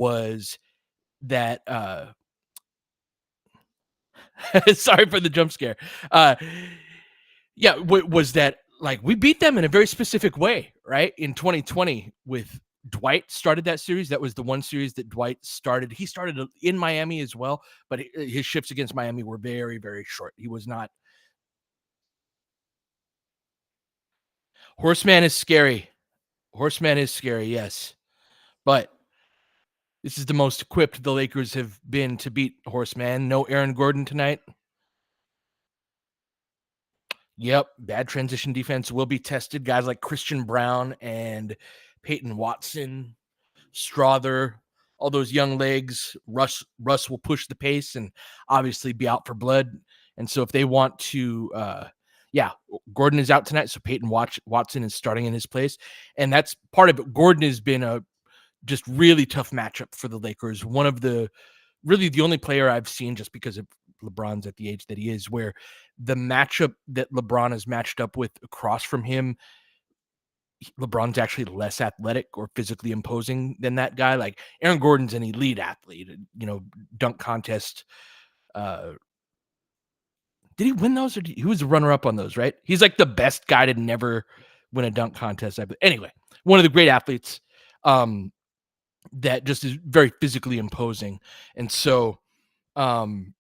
was that sorry for the jump scare. Yeah, was that like we beat them in a very specific way, right? In 2020 with Dwight started that series. That was the one series that Dwight started. He started in Miami as well, but his shifts against Miami were very, very short. He was not. Horseman is scary. Horseman is scary, yes. But this is the most equipped the Lakers have been to beat Horseman. No Aaron Gordon tonight. Yep, bad transition defense will be tested. Guys like Christian Brown and Peyton Watson, Strother, all those young legs. Russ will push the pace and obviously be out for blood. And so if they want to, yeah, Gordon is out tonight, so Peyton Watson is starting in his place, and that's part of it. Gordon has been a just really tough matchup for the Lakers. One of the really the only player I've seen, just because of LeBron's at the age that he is, where the matchup that LeBron is matched up with across from him, LeBron's actually less athletic or physically imposing than that guy. Like Aaron Gordon's an elite athlete, dunk contest. Uh, did he win those, or he was the runner up on those? Right, he's like the best guy to never win a dunk contest. Anyway, one of the great athletes. That just is very physically imposing. And so him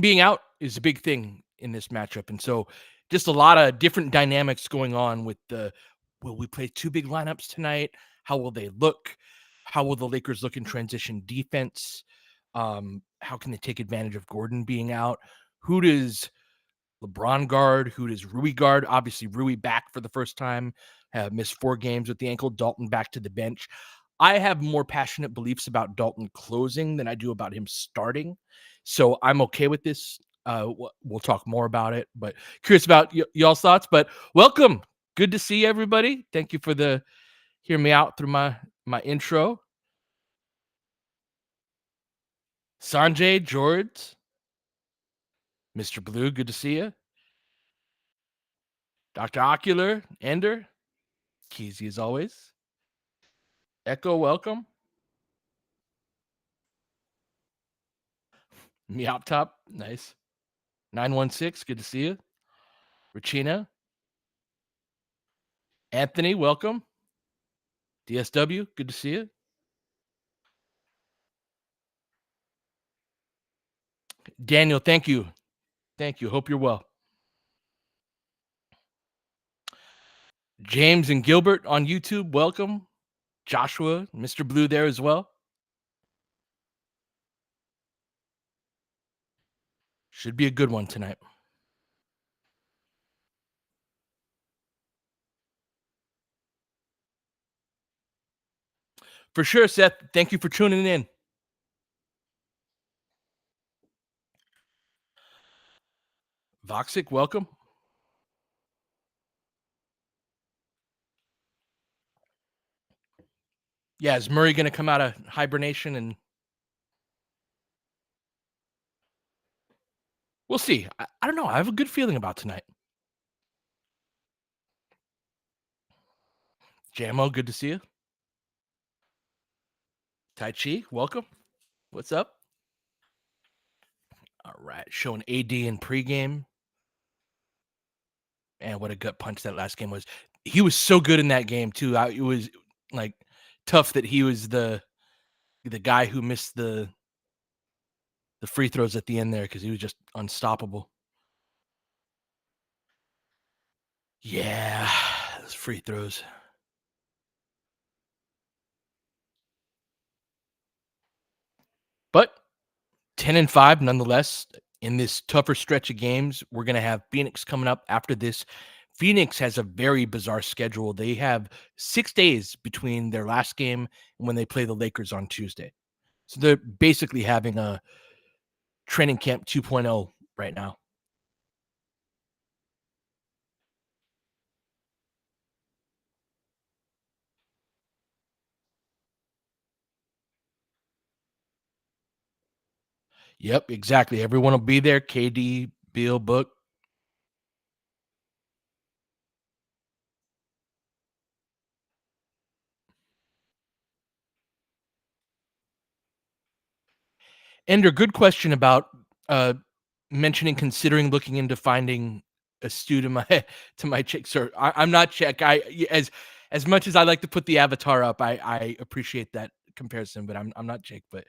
being out is a big thing in this matchup. And so just a lot of different dynamics going on with will we play two big lineups tonight? How will they look? How will the Lakers look in transition defense? How can they take advantage of Gordon being out? Who does LeBron guard? Who does Rui guard? Obviously, Rui back for the first time, missed 4 games with the ankle. Dalton back to the bench. I have more passionate beliefs about Dalton closing than I do about him starting. So I'm okay with this. We'll talk more about it, but curious about y'all's thoughts. But welcome. Good to see everybody. Thank you for hear me out through my intro. Sanjay, George, Mr. Blue, good to see you. Dr. Ocular, Ender, Keezy as always. Echo, welcome. Meop Top, nice. 916, good to see you. Regina. Anthony, welcome. DSW, good to see you. Daniel, thank you. Thank you. Hope you're well. James and Gilbert on YouTube, welcome. Joshua, Mr. Blue there as well. Should be a good one tonight. For sure, Seth. Thank you for tuning in. Voxic, welcome. Yeah, is Murray going to come out of hibernation? And we'll see. I don't know. I have a good feeling about tonight. Jamo, good to see you. Tai Chi, welcome. What's up? All right. Showing AD in pregame. And what a gut punch that last game was. He was so good in that game, too. It was like tough that he was the guy who missed the free throws at the end there because he was just unstoppable. Yeah, those free throws. But 10-5 nonetheless. In this tougher stretch of games, we're going to have Phoenix coming up after this. Phoenix has a very bizarre schedule. They have 6 days between their last game and when they play the Lakers on Tuesday. So they're basically having a training camp 2.0 right now. Yep, exactly. Everyone will be there. KD, Beal, Book. Ender, good question about uh, mentioning considering looking into finding a stew to my to my chick. Sir, I'm not Czech. As much as I like to put the avatar up, I appreciate that comparison, but I'm not Czech. But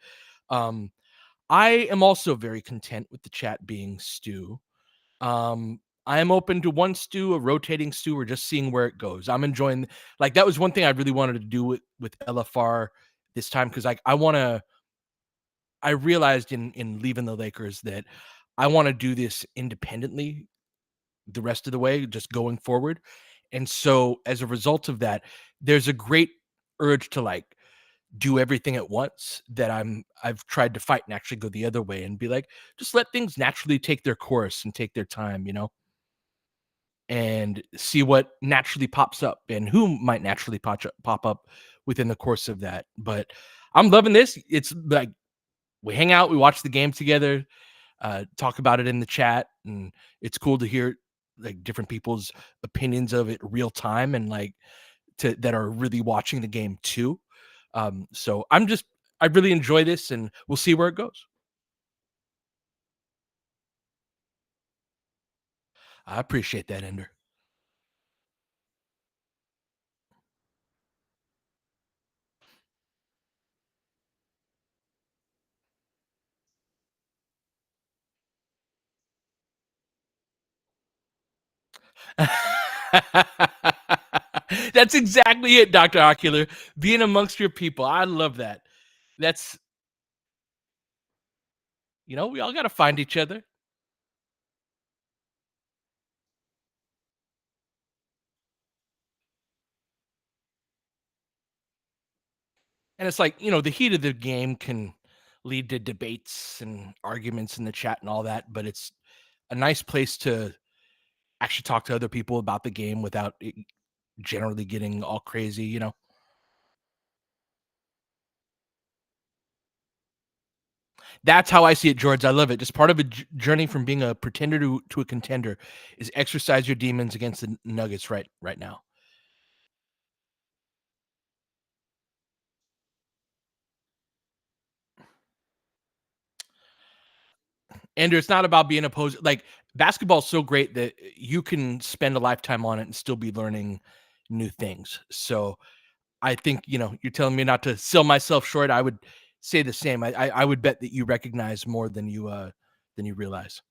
um, I am also very content with the chat being stew. I am open to one stew, a rotating stew, or just seeing where it goes. I'm enjoying like that was one thing I really wanted to do with LFR this time because like I realized in leaving the Lakers that I want to do this independently the rest of the way, just going forward. And so as a result of that, there's a great urge to like do everything at once that I've tried to fight and actually go the other way and be like, just let things naturally take their course and take their time, and see what naturally pops up and who might naturally pop up within the course of that. But I'm loving this. It's like we hang out, we watch the game together, talk about it in the chat, and it's cool to hear like different people's opinions of it real time and like to that are really watching the game too. So I really enjoy this, and we'll see where it goes. I appreciate that, Ender. That's exactly it, Dr. Ocular. Being amongst your people. I love that. That's we all gotta find each other. And it's like, the heat of the game can lead to debates and arguments in the chat and all that, but it's a nice place to actually talk to other people about the game without it generally getting all crazy. That's how I see it, George. I love it. Just part of a journey from being a pretender to a contender is exercise your demons against the Nuggets right now. And it's not about being opposed. Like basketball is so great that you can spend a lifetime on it and still be learning new things. So I think you're telling me not to sell myself short. I would say the same. I would bet that you recognize more than you realize.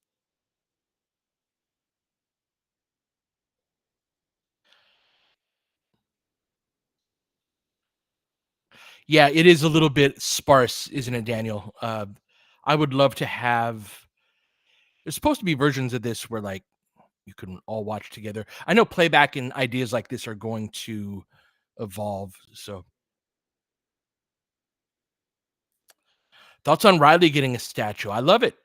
Yeah, it is a little bit sparse, isn't it, Daniel? I would love to have. There's supposed to be versions of this where like you can all watch together. I know playback and ideas like this are going to evolve. So thoughts on Riley getting a statue? I love it.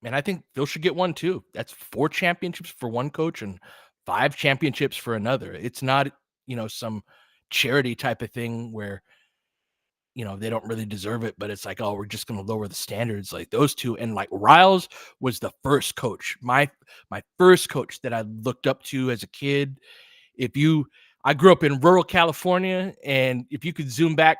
And I think Phil should get one too. That's 4 championships for one coach and 5 championships for another. It's not, some charity type of thing where, they don't really deserve it, but it's like, oh, we're just going to lower the standards like those two. And like Riles was the first coach, my first coach that I looked up to as a kid. I grew up in rural California, and if you could zoom back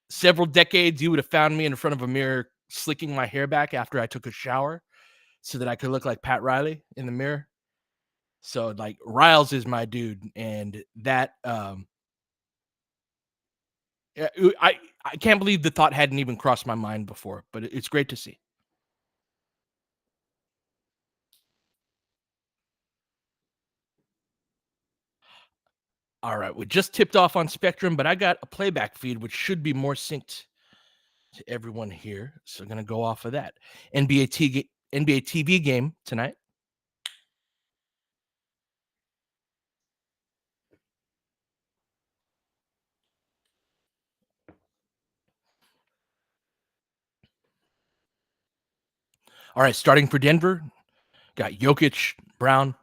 several decades, you would have found me in front of a mirror slicking my hair back after I took a shower so that I could look like Pat Riley in the mirror. So like Riles is my dude, and that yeah, I can't believe the thought hadn't even crossed my mind before, but it's great to see. All right, we just tipped off on Spectrum, but I got a playback feed which should be more synced to everyone here. So I'm gonna go off of that. NBA TV game tonight. All right, starting for Denver, got Jokic, Brown,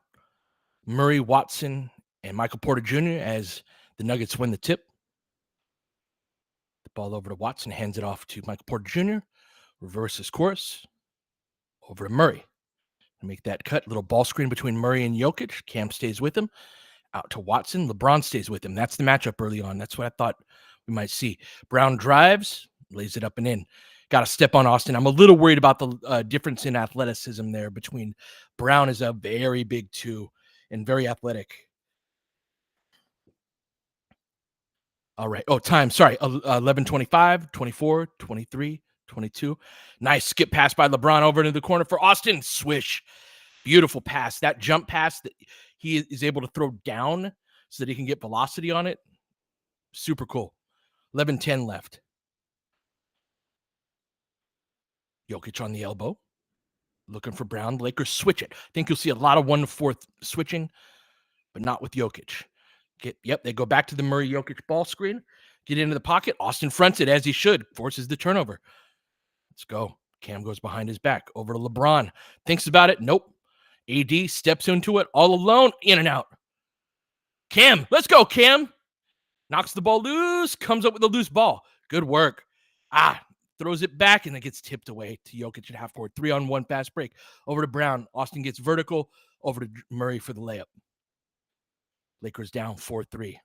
Murray, Watson, and Michael Porter Jr. as the Nuggets win the tip. The ball over to Watson, hands it off to Michael Porter Jr. Reverses course over to Murray. Make that cut. Little ball screen between Murray and Jokic. Cam stays with him. Out to Watson. LeBron stays with him. That's the matchup early on. That's what I thought we might see. Brown drives, lays it up and in. Got to step on Austin. I'm a little worried about the difference in athleticism there between Brown is a very big two and very athletic. All right. Oh, time. Sorry. 11:25, 24, 23, 22. Nice skip pass by LeBron over into the corner for Austin. Swish. Beautiful pass. That jump pass that he is able to throw down so that he can get velocity on it. Super cool. 11:10 left. Jokic on the elbow. Looking for Brown. The Lakers switch it. I think you'll see a lot of 1-4 switching, but not with Jokic. They go back to the Murray Jokic ball screen. Get into the pocket. Austin fronts it as he should. Forces the turnover. Let's go. Cam goes behind his back. Over to LeBron. Thinks about it. Nope. AD steps into it all alone. In and out. Cam. Let's go, Cam. Knocks the ball loose. Comes up with a loose ball. Good work. Throws it back, and it gets tipped away to Jokic at half court. 3-on-1 fast break. Over to Brown. Austin gets vertical. Over to Murray for the layup. Lakers down 4-3.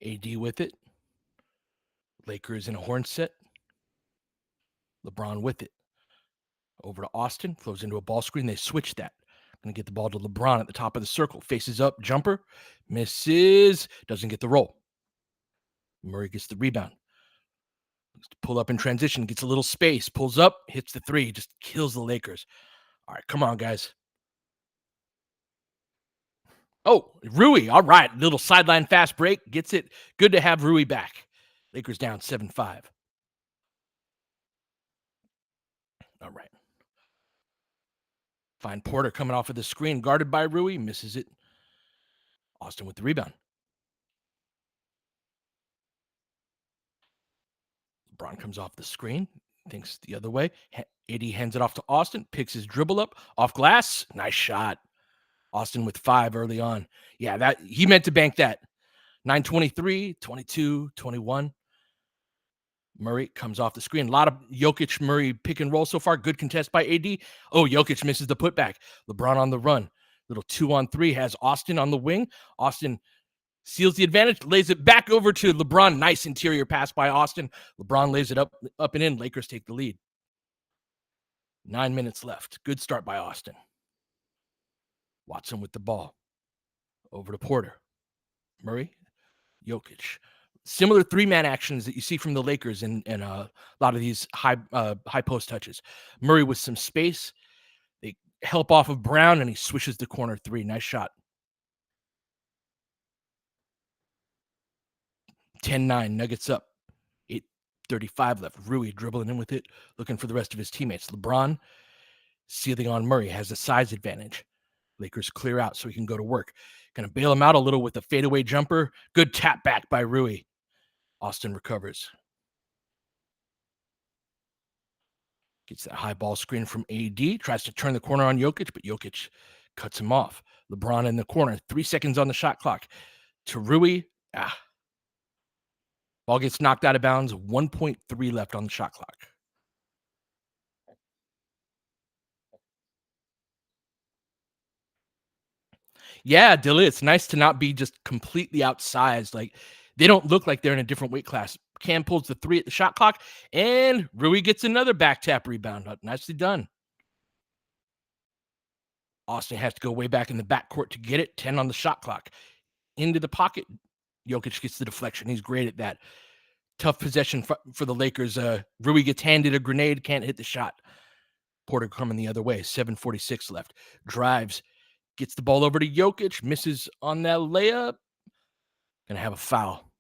AD with it. Lakers in a horn set. LeBron with it. Over to Austin. Flows into a ball screen. They switch that. Going to get the ball to LeBron at the top of the circle. Faces up. Jumper. Misses. Doesn't get the roll. Murray gets the rebound. Pull up in transition. Gets a little space. Pulls up. Hits the three. Just kills the Lakers. All right. Come on, guys. Oh, Rui. All right. Little sideline fast break. Gets it. Good to have Rui back. Lakers down 7-5. All right. Find Porter coming off of the screen. Guarded by Rui. Misses it. Austin with the rebound. LeBron comes off the screen. Thinks the other way. AD hands it off to Austin. Picks his dribble up. Off glass. Nice shot. Austin with 5 early on. Yeah, that he meant to bank that. 9:23, 22, 21. Murray comes off the screen. A lot of Jokic Murray pick and roll so far. Good contest by AD. Oh, Jokic misses the putback. LeBron on the run. Little 2-on-3 has Austin on the wing. Austin seals the advantage, lays it back over to LeBron. Nice interior pass by Austin. LeBron lays it up and in. Lakers take the lead. 9 minutes left. Good start by Austin. Watson with the ball. Over to Porter. Murray. Jokic. Similar 3-man actions that you see from the Lakers in a lot of these high post touches. Murray with some space. They help off of Brown, and he swishes the corner 3. Nice shot. 10-9. Nuggets up. 8:35 left. Rui dribbling in with it, looking for the rest of his teammates. LeBron sealing on Murray. Has a size advantage. Lakers clear out so he can go to work. Going to bail him out a little with a fadeaway jumper. Good tap back by Rui. Austin recovers. Gets that high ball screen from AD. Tries to turn the corner on Jokic, but Jokic cuts him off. LeBron in the corner. 3 seconds on the shot clock. To Rui. Ball gets knocked out of bounds. 1.3 left on the shot clock. Yeah, Dilly, it's nice to not be just completely outsized. Like, they don't look like they're in a different weight class. Cam pulls the 3 at the shot clock, and Rui gets another back tap rebound. Nicely done. Austin has to go way back in the backcourt to get it. 10 on the shot clock. Into the pocket. Jokic gets the deflection. He's great at that. Tough possession for the Lakers. Rui gets handed a grenade, can't hit the shot. Porter coming the other way. 7:46 left. Drives. Gets the ball over to Jokic. Misses on that layup. Gonna have a foul.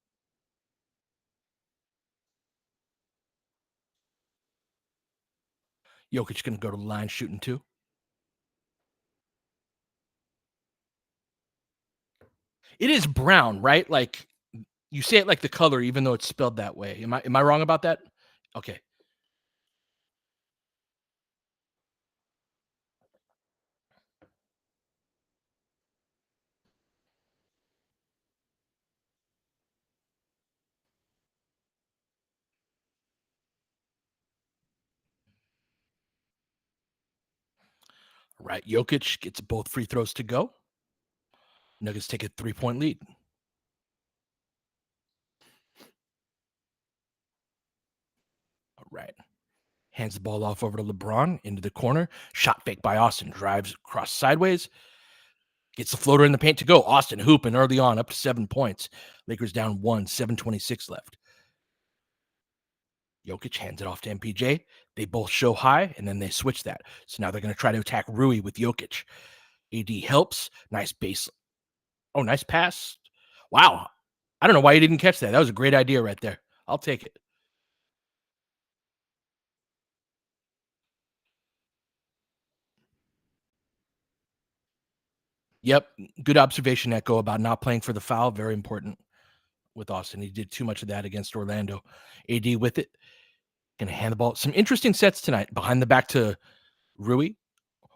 Jokic gonna go to the line shooting 2. It is brown, right? Like, you say it like the color, even though it's spelled that way. Am I wrong about that? Okay. All right. Jokic gets both free throws to go. Nuggets take a 3-point lead. Right. Hands the ball off over to LeBron into the corner. Shot fake by Austin. Drives across sideways. Gets the floater in the paint to go. Austin hooping early on, up to 7 points. Lakers down 1, 7:26 left. Jokic hands it off to MPJ. They both show high, and then they switch that. So now they're going to try to attack Rui with Jokic. AD helps. Nice base. Oh, nice pass. Wow. I don't know why you didn't catch that. That was a great idea right there. I'll take it. Yep. Good observation, Echo, about not playing for the foul. Very important with Austin. He did too much of that against Orlando. AD with it. Going to hand the ball. Some interesting sets tonight. Behind the back to Rui,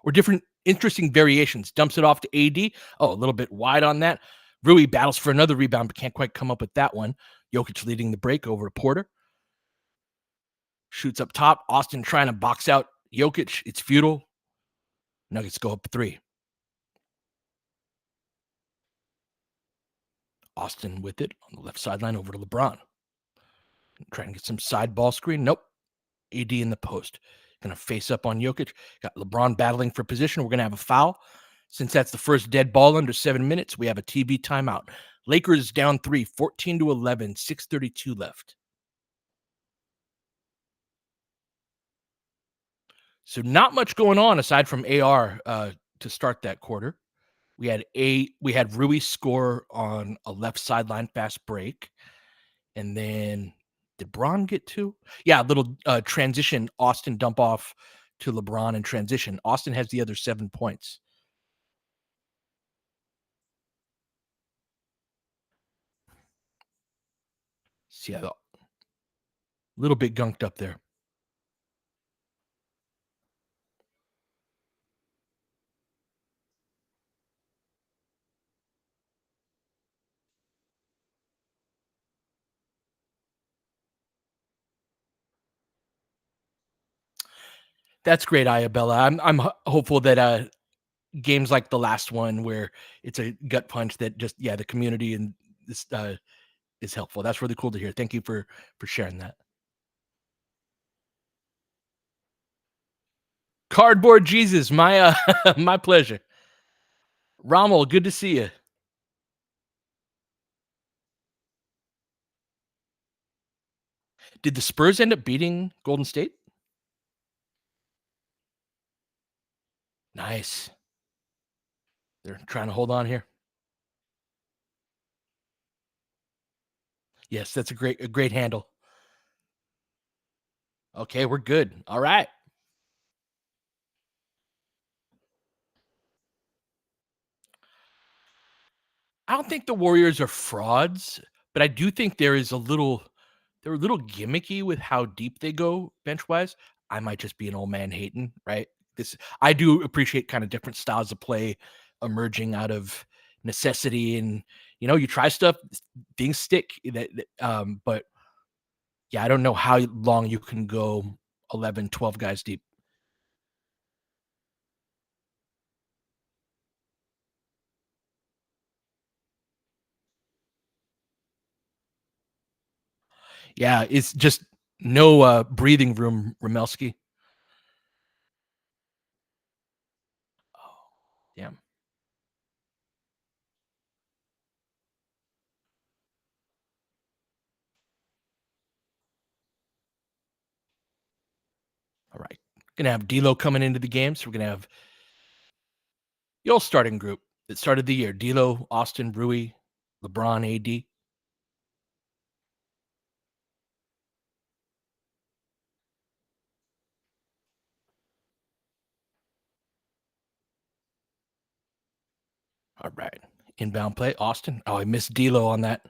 or different interesting variations. Dumps it off to AD. Oh, a little bit wide on that. Rui battles for another rebound, but can't quite come up with that one. Jokic leading the break over to Porter. Shoots up top. Austin trying to box out Jokic. It's futile. Nuggets go up 3. Austin with it on the left sideline over to LeBron. Trying to get some side ball screen. Nope. AD in the post. Going to face up on Jokic. Got LeBron battling for position. We're going to have a foul. Since that's the first dead ball under 7 minutes, we have a TV timeout. Lakers down 3, 14-11, 6:32 left. So not much going on aside from AR to start that quarter. We had Rui score on a left sideline fast break. And then did Braun get 2? Yeah, a little transition. Austin dump off to LeBron in transition. Austin has the other 7 points. See, a little bit gunked up there. That's great, Ayabella. I'm hopeful that games like the last one where it's a gut punch that just the community and this is helpful. That's really cool to hear. Thank you for sharing that. Cardboard Jesus, my my pleasure. Rommel, good to see you. Did the Spurs end up beating Golden State? Nice. They're trying to hold on here. Yes, that's a great handle. Okay, we're good. All right. I don't think the Warriors are frauds, but I do think they're a little gimmicky with how deep they go bench wise. I might just be an old man hating, right? This I do appreciate kind of different styles of play emerging out of necessity, and you try stuff, things stick. But yeah, I don't know how long you can go 11, 12 guys deep. Yeah, it's just no breathing room, Ramelski. Oh, damn. All right. Gonna have D'Lo coming into the game, so we're gonna have the old starting group that started the year: D'Lo, Austin, Rui, LeBron, AD. All right. Inbound play, Austin. Oh, I missed D'Lo on that.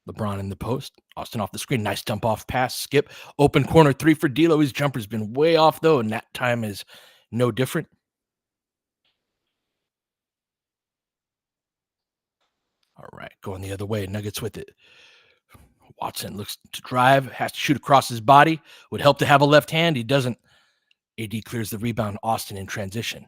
LeBron in the post. Austin off the screen. Nice dump off pass. Skip. Open corner 3 for D'Lo. His jumper's been way off though, and that time is no different. All right, going the other way. Nuggets with it. Watson looks to drive, has to shoot across his body. Would help to have a left hand. He doesn't. AD clears the rebound. Austin in transition.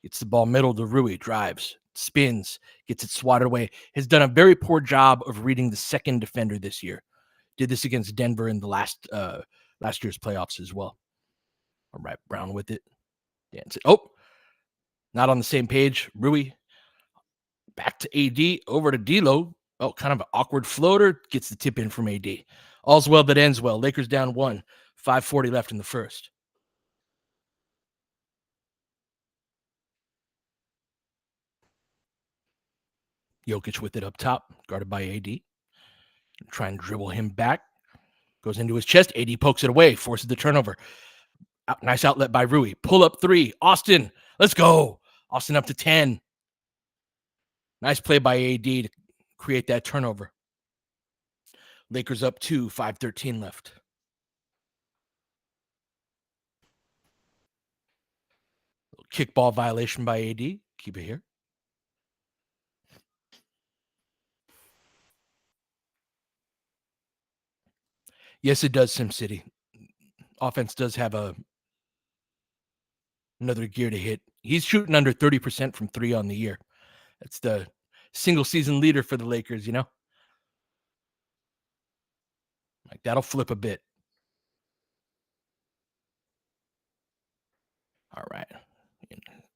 Gets the ball middle to Rui. Drives, spins, gets it swatted away. Has done a very poor job of reading the second defender this year. Did this against Denver in the last year's playoffs as well. All right, Brown with it. Dance it. Oh, not on the same page. Rui back to AD, over to D'Lo. Oh, kind of an awkward floater. Gets the tip in from AD. All's well that ends well. Lakers down 1. 5:40 left in the first. Jokic with it up top, guarded by AD. Try and dribble him back. Goes into his chest. AD pokes it away, forces the turnover. Nice outlet by Rui. Pull up 3. Austin, let's go. Austin up to 10. Nice play by AD to create that turnover. Lakers up 2, 5:13 left. Kickball violation by AD. Keep it here. Yes, it does, SimCity. Offense does have another gear to hit. He's shooting under 30% from 3 on the year. That's the single season leader for the Lakers, you know? Like that'll flip a bit. All right.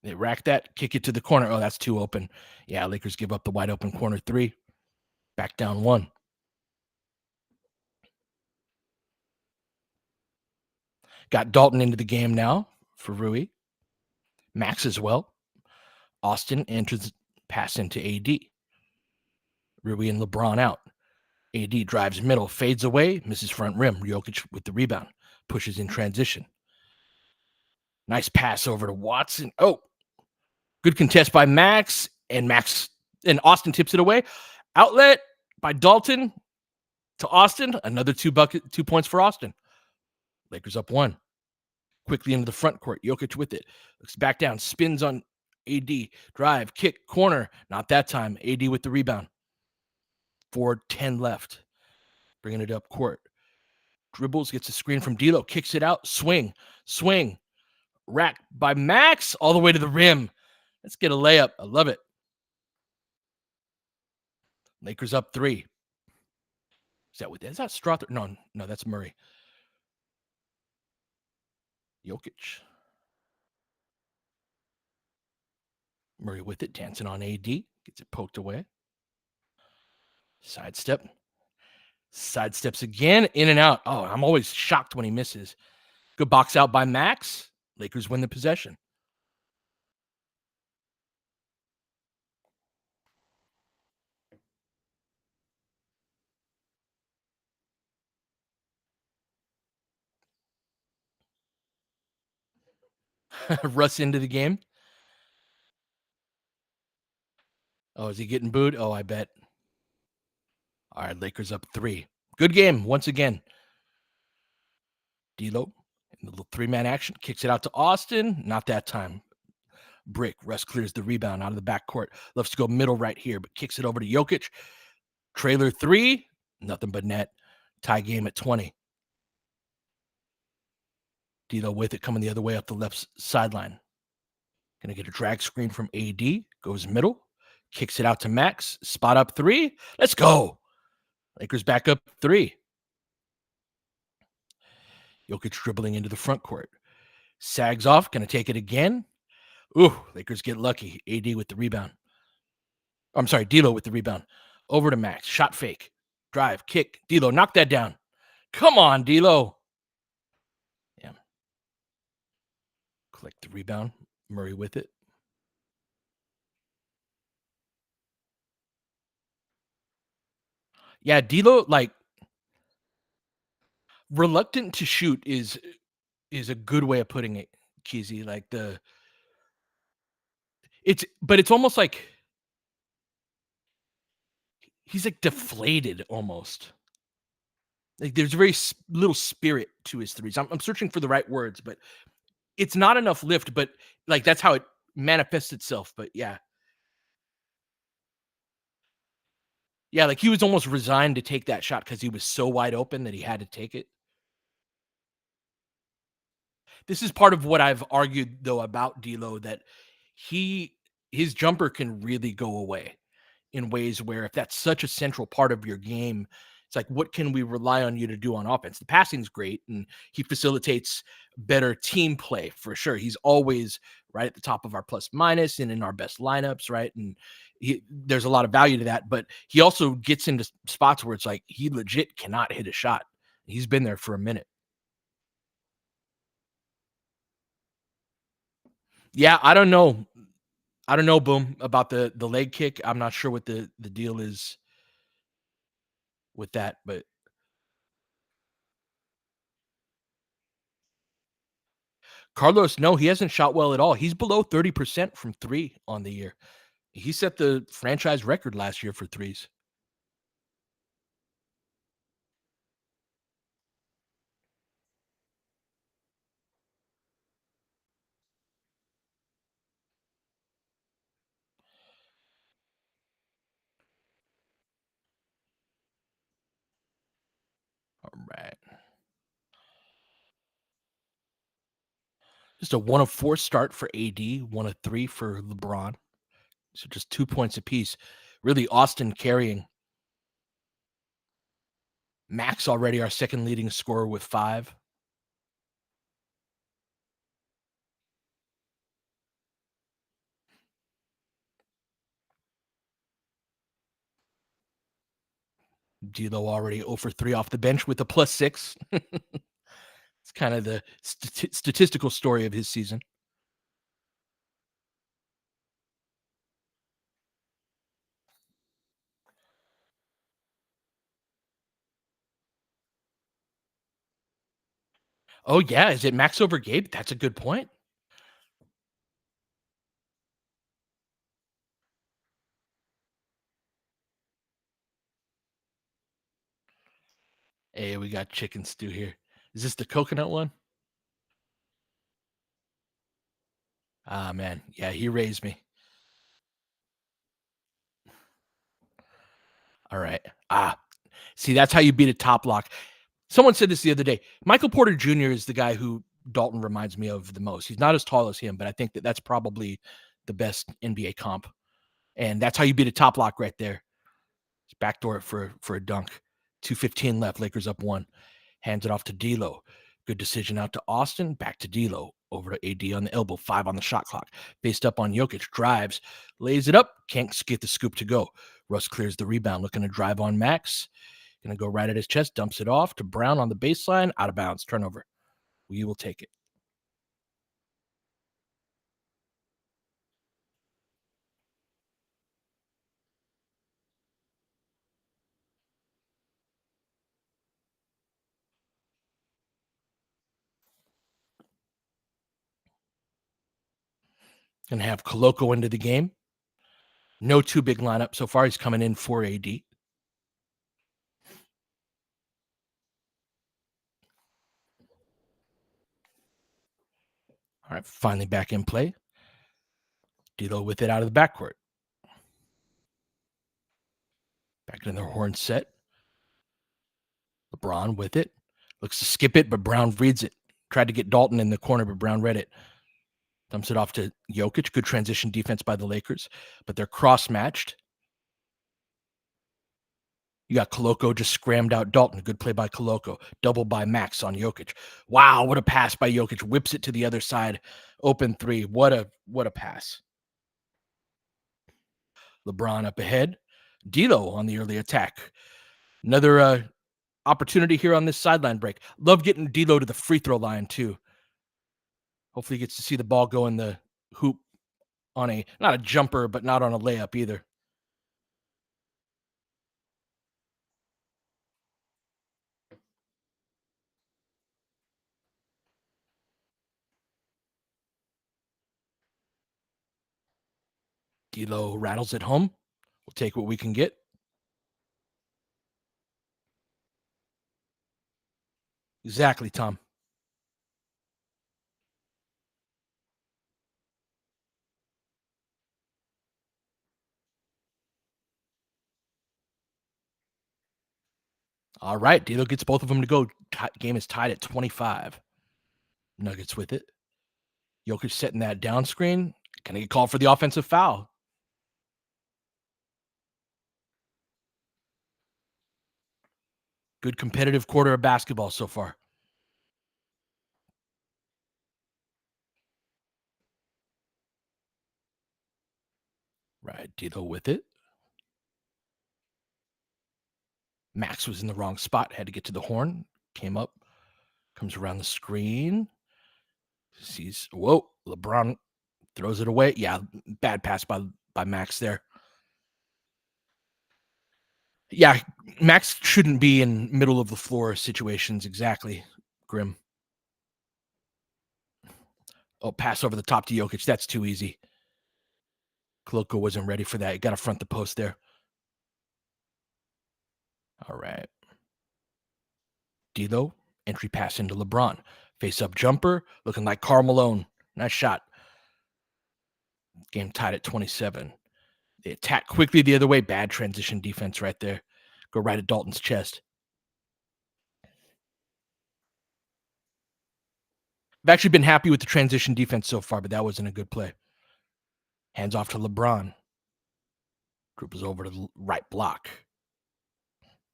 They rack that, kick it to the corner. Oh, that's too open. Yeah, Lakers give up the wide open corner 3. Back down 1. Got Dalton into the game now for Rui. Max as well. Austin enters, pass into AD. Rui and LeBron out. AD drives middle, fades away, misses front rim. Jokic with the rebound, pushes in transition. Nice pass over to Watson. Oh, good contest by Max, and Austin tips it away. Outlet by Dalton to Austin. Another 2 points for Austin. Lakers up 1. Quickly into the front court. Jokic with it. Looks back down. Spins on AD. Drive, kick, corner. Not that time. AD with the rebound. 4:10 left. Bringing it up court. Dribbles, gets a screen from D'Lo. Kicks it out. Swing. Rack by Max. All the way to the rim. Let's get a layup. I love it. Lakers up 3. Is that Strother? No, that's Murray. Jokic. Murray with it, dancing on AD. Gets it poked away. Sidesteps again, in and out. Oh, I'm always shocked when he misses. Good box out by Max. Lakers win the possession. Russ into the game. Oh, is he getting booed? Oh, I bet. All right, Lakers up 3. Good game once again. D'Lo in the little 3-man action. Kicks it out to Austin. Not that time. Brick. Russ clears the rebound out of the backcourt. Loves to go middle right here, but kicks it over to Jokic. Trailer 3. Nothing but net. Tie game at 20. D'Lo with it, coming the other way up the left sideline. Gonna get a drag screen from AD. Goes middle. Kicks it out to Max. Spot up 3. Let's go. Lakers back up 3. Jokic dribbling into the front court. Sags off. Gonna take it again. Ooh, Lakers get lucky. AD with the rebound. I'm sorry, D'Lo with the rebound. Over to Max. Shot fake. Drive. Kick. D'Lo, knock that down. Come on, D'Lo. Yeah. Collect the rebound. Murray with it. Yeah, D'Lo, like, reluctant to shoot is a good way of putting it, Kizzy. Like it's almost like he's like deflated almost. Like there's very little spirit to his threes. I'm searching for the right words, but it's not enough lift. But like that's how it manifests itself. But yeah, like he was almost resigned to take that shot because he was so wide open that he had to take it. This is part of what I've argued though about D'Lo, that his jumper can really go away in ways where if that's such a central part of your game, It's like, what can we rely on you to do on offense? The passing's great, and he facilitates better team play for sure. He's always right at the top of our plus minus and in our best lineups, right? And there's a lot of value to that, but he also gets into spots where it's like he legit cannot hit a shot. He's been there for a minute. Yeah, I don't know. I don't know, Boom, about the leg kick. I'm not sure what the deal is with that, but Carlos, no, he hasn't shot well at all. He's below 30% from three on the year. He set the franchise record last year for threes. All right. Just a 1 of 4 start for AD, 1 of 3 for LeBron. So just 2 points apiece. Really, Austin carrying. Max already our second leading scorer with 5. D'Lo already 0 for 3 off the bench with a +6. It's kind of the statistical story of his season. Oh, yeah. Is it Max over Gabe? That's a good point. Hey, we got chicken stew here. Is this the coconut one? Ah, man. Yeah, he raised me. All right. See, that's how you beat a top lock. Someone said this the other day. Michael Porter Jr. is the guy who Dalton reminds me of the most. He's not as tall as him, but I think that that's probably the best NBA comp. And that's how you beat a top lock right there. Just backdoor it for a dunk. 2:15 left. Lakers up 1. Hands it off to D'Lo. Good decision out to Austin. Back to D'Lo. Over to AD on the elbow. 5 on the shot clock. Faced up on Jokic. Drives. Lays it up. Can't get the scoop to go. Russ clears the rebound. Looking to drive on Max. Going to go right at his chest. Dumps it off to Brown on the baseline. Out of bounds. Turnover. We will take it. Going to have Koloko into the game. No too big lineup so far. He's coming in for AD. All right, finally back in play. D'Lo with it out of the backcourt. Back in their horn set. LeBron with it. Looks to skip it, but Brown reads it. Tried to get Dalton in the corner, but Brown read it. Dumps it off to Jokic. Good transition defense by the Lakers, but they're cross-matched. You got Koloko just scrammed out Dalton. Good play by Koloko. Double by Max on Jokic. Wow, what a pass by Jokic. Whips it to the other side. Open 3. What a pass. LeBron up ahead. D'Lo on the early attack. Another opportunity here on this sideline break. Love getting D'Lo to the free throw line too. Hopefully he gets to see the ball go in the hoop on a, not a jumper, but not on a layup either. D'Lo rattles it home. We'll take what we can get. Exactly, Tom. All right, D'Lo gets both of them to go. Game is tied at 25. Nuggets with it. Jokic setting that down screen. Can he get called for the offensive foul? Good competitive quarter of basketball so far. Right, D'Lo with it. Max was in the wrong spot, had to get to the horn. Came up, comes around the screen. Sees, whoa, LeBron throws it away. Yeah, bad pass by Max there. Yeah, Max shouldn't be in middle of the floor situations exactly, Grim. Oh, pass over the top to Jokic. That's too easy. Koloko wasn't ready for that. You got to front the post there. All right. D'Lo, entry pass into LeBron. Face-up jumper, looking like Karl Malone. Nice shot. Game tied at 27. They attack quickly the other way. Bad transition defense right there. Go right at Dalton's chest. I've actually been happy with the transition defense so far, but that wasn't a good play. Hands off to LeBron. Dribbles over to the right block.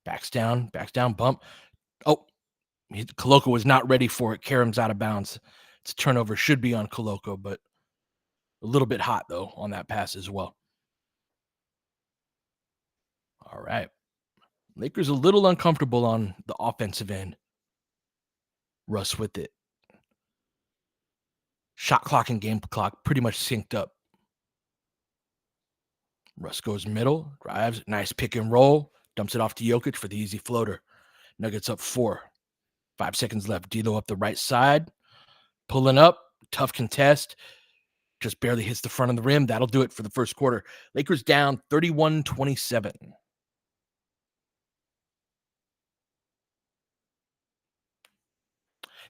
Backs down, bump. Oh, Koloko was not ready for it. Karam's out of bounds. It's a turnover. Should be on Koloko, but a little bit hot, though, on that pass as well. All right. Lakers a little uncomfortable on the offensive end. Russ with it. Shot clock and game clock pretty much synced up. Russ goes middle, drives, nice pick and roll, dumps it off to Jokic for the easy floater. Nuggets up 4. 5 seconds left. D'Lo up the right side, pulling up, tough contest, just barely hits the front of the rim. That'll do it for the first quarter. Lakers down 31-27.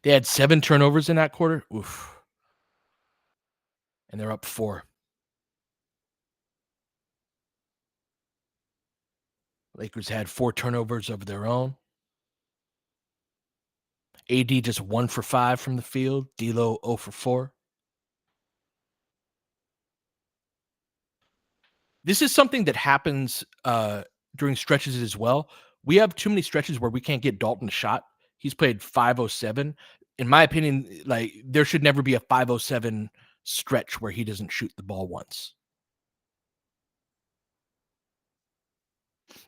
They had 7 turnovers in that quarter. Oof. And they're up 4. Lakers had 4 turnovers of their own. AD just 1 for 5 from the field. D'Lo 0 for 4. This is something that happens during stretches as well. We have too many stretches where we can't get Dalton a shot. He's played 507. In my opinion, like there should never be a 507 stretch where he doesn't shoot the ball once.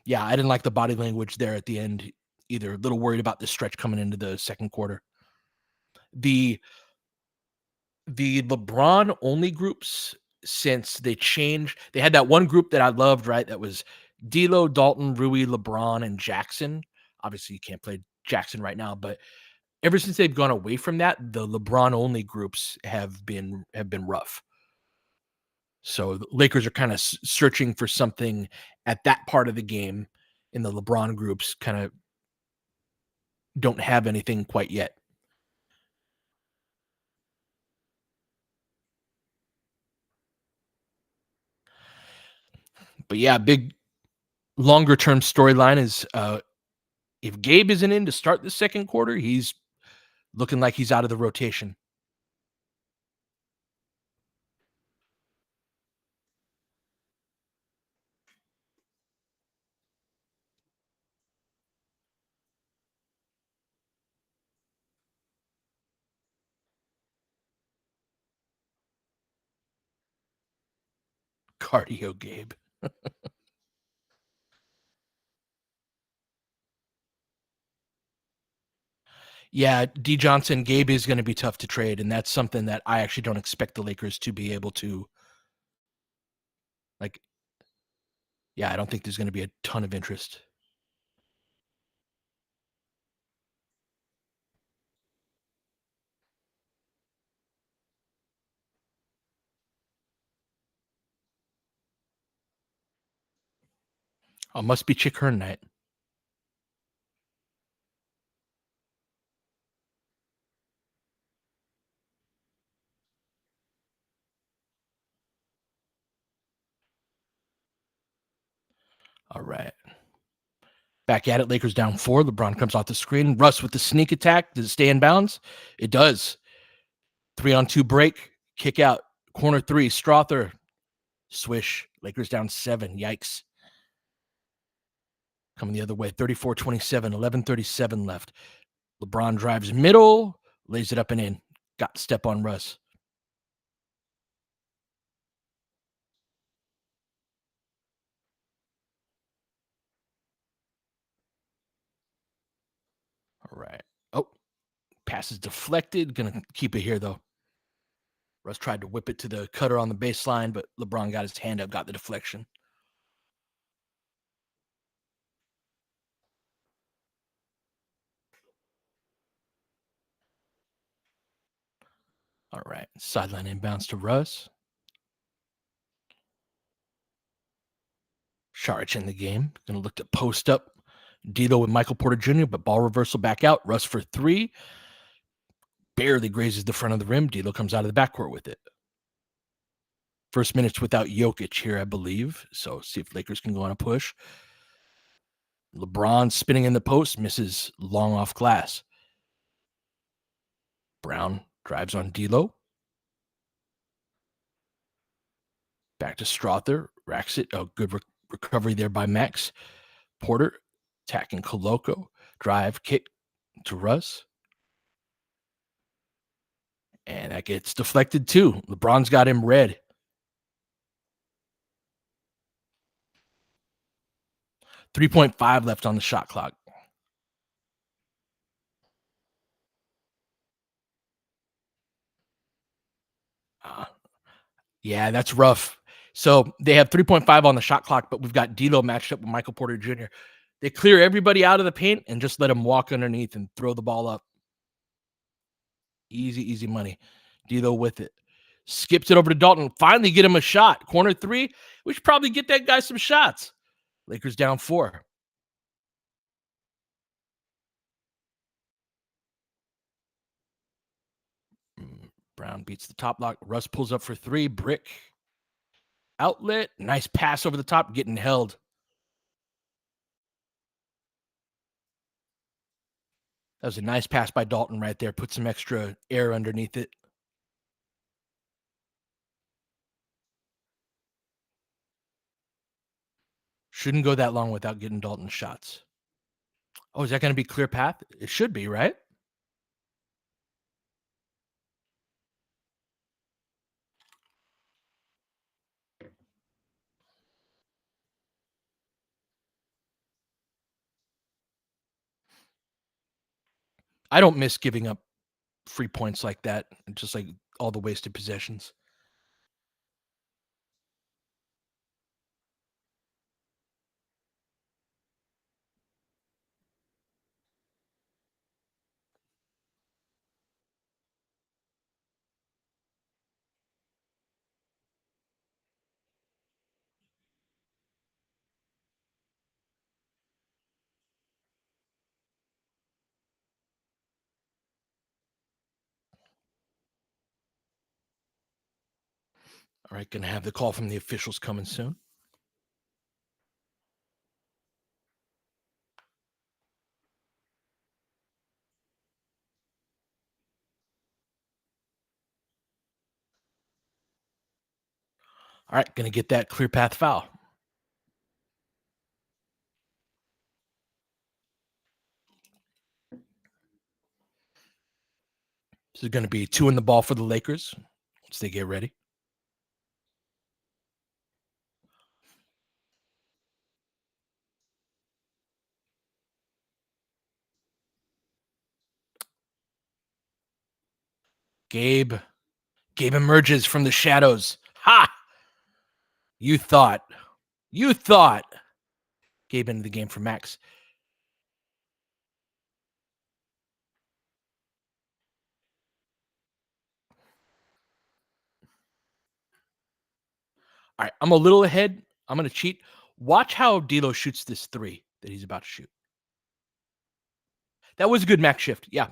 Yeah, I didn't like the body language there at the end either. A little worried about this stretch coming into the second quarter. The LeBron only groups, since they changed, they had that one group that I loved, right? That was D'Lo, Dalton, Rui, LeBron, and Jackson. Obviously, you can't play Jackson right now, but ever since they've gone away from that, the LeBron only groups have been rough. So the Lakers are kind of searching for something at that part of the game in the LeBron groups, kind of don't have anything quite yet. But yeah, big longer term storyline is if Gabe isn't in to start the second quarter, he's looking like he's out of the rotation. Cardio Gabe. Yeah, D Johnson, Gabe is going to be tough to trade, and that's something that I actually don't expect the Lakers to be able to. Like, yeah, I don't think there's going to be a ton of interest. Oh, must be Chick Hearn night. All right. Back at it. Lakers down 4. LeBron comes off the screen. Russ with the sneak attack. Does it stay in bounds? It does. 3-on-2 break. Kick out. Corner 3. Strother. Swish. Lakers down 7. Yikes. Coming the other way, 34-27, 11:37 left. LeBron drives middle, lays it up and in. Got step on Russ. All right. Oh, pass is deflected. Gonna keep it here though. Russ tried to whip it to the cutter on the baseline, but LeBron got his hand up, got the deflection. All right. Sideline inbounds to Russ. Saric in the game. Going to look to post up D'Lo with Michael Porter Jr., but ball reversal back out. Russ for three. Barely grazes the front of the rim. D'Lo comes out of the backcourt with it. First minutes without Jokic here, I believe. So see if Lakers can go on a push. LeBron spinning in the post, misses long off glass. Brown drives on D'Lo. Back to Strother. Racks it. Oh, good recovery there by Max. Porter attacking Koloko. Drive, kick to Russ. And that gets deflected too. LeBron's got him red. 3.5 left on the shot clock. Yeah, that's rough. So they have 3.5 on the shot clock, but we've got D'Lo matched up with Michael Porter Jr. They clear everybody out of the paint and just let him walk underneath and throw the ball up. Easy, easy money. D'Lo with it. Skips it over to Dalton. Finally get him a shot. Corner three. We should probably get that guy some shots. Lakers down 4. Brown beats the top lock. Russ pulls up for 3. Brick. Outlet. Nice pass over the top. Getting held. That was a nice pass by Dalton right there. Put some extra air underneath it. Shouldn't go that long without getting Dalton shots. Oh, is that going to be clear path? It should be, right? I don't miss giving up free points like that, just like all the wasted possessions. All right, going to have the call from the officials coming soon. All right, going to get that clear path foul. This is going to be 2 in the ball for the Lakers once they get ready. Gabe emerges from the shadows. Ha! You thought. Gabe into the game for Max. All right, I'm a little ahead. I'm going to cheat. Watch how D'Lo shoots this 3 that he's about to shoot. That was a good Max shift. Yeah.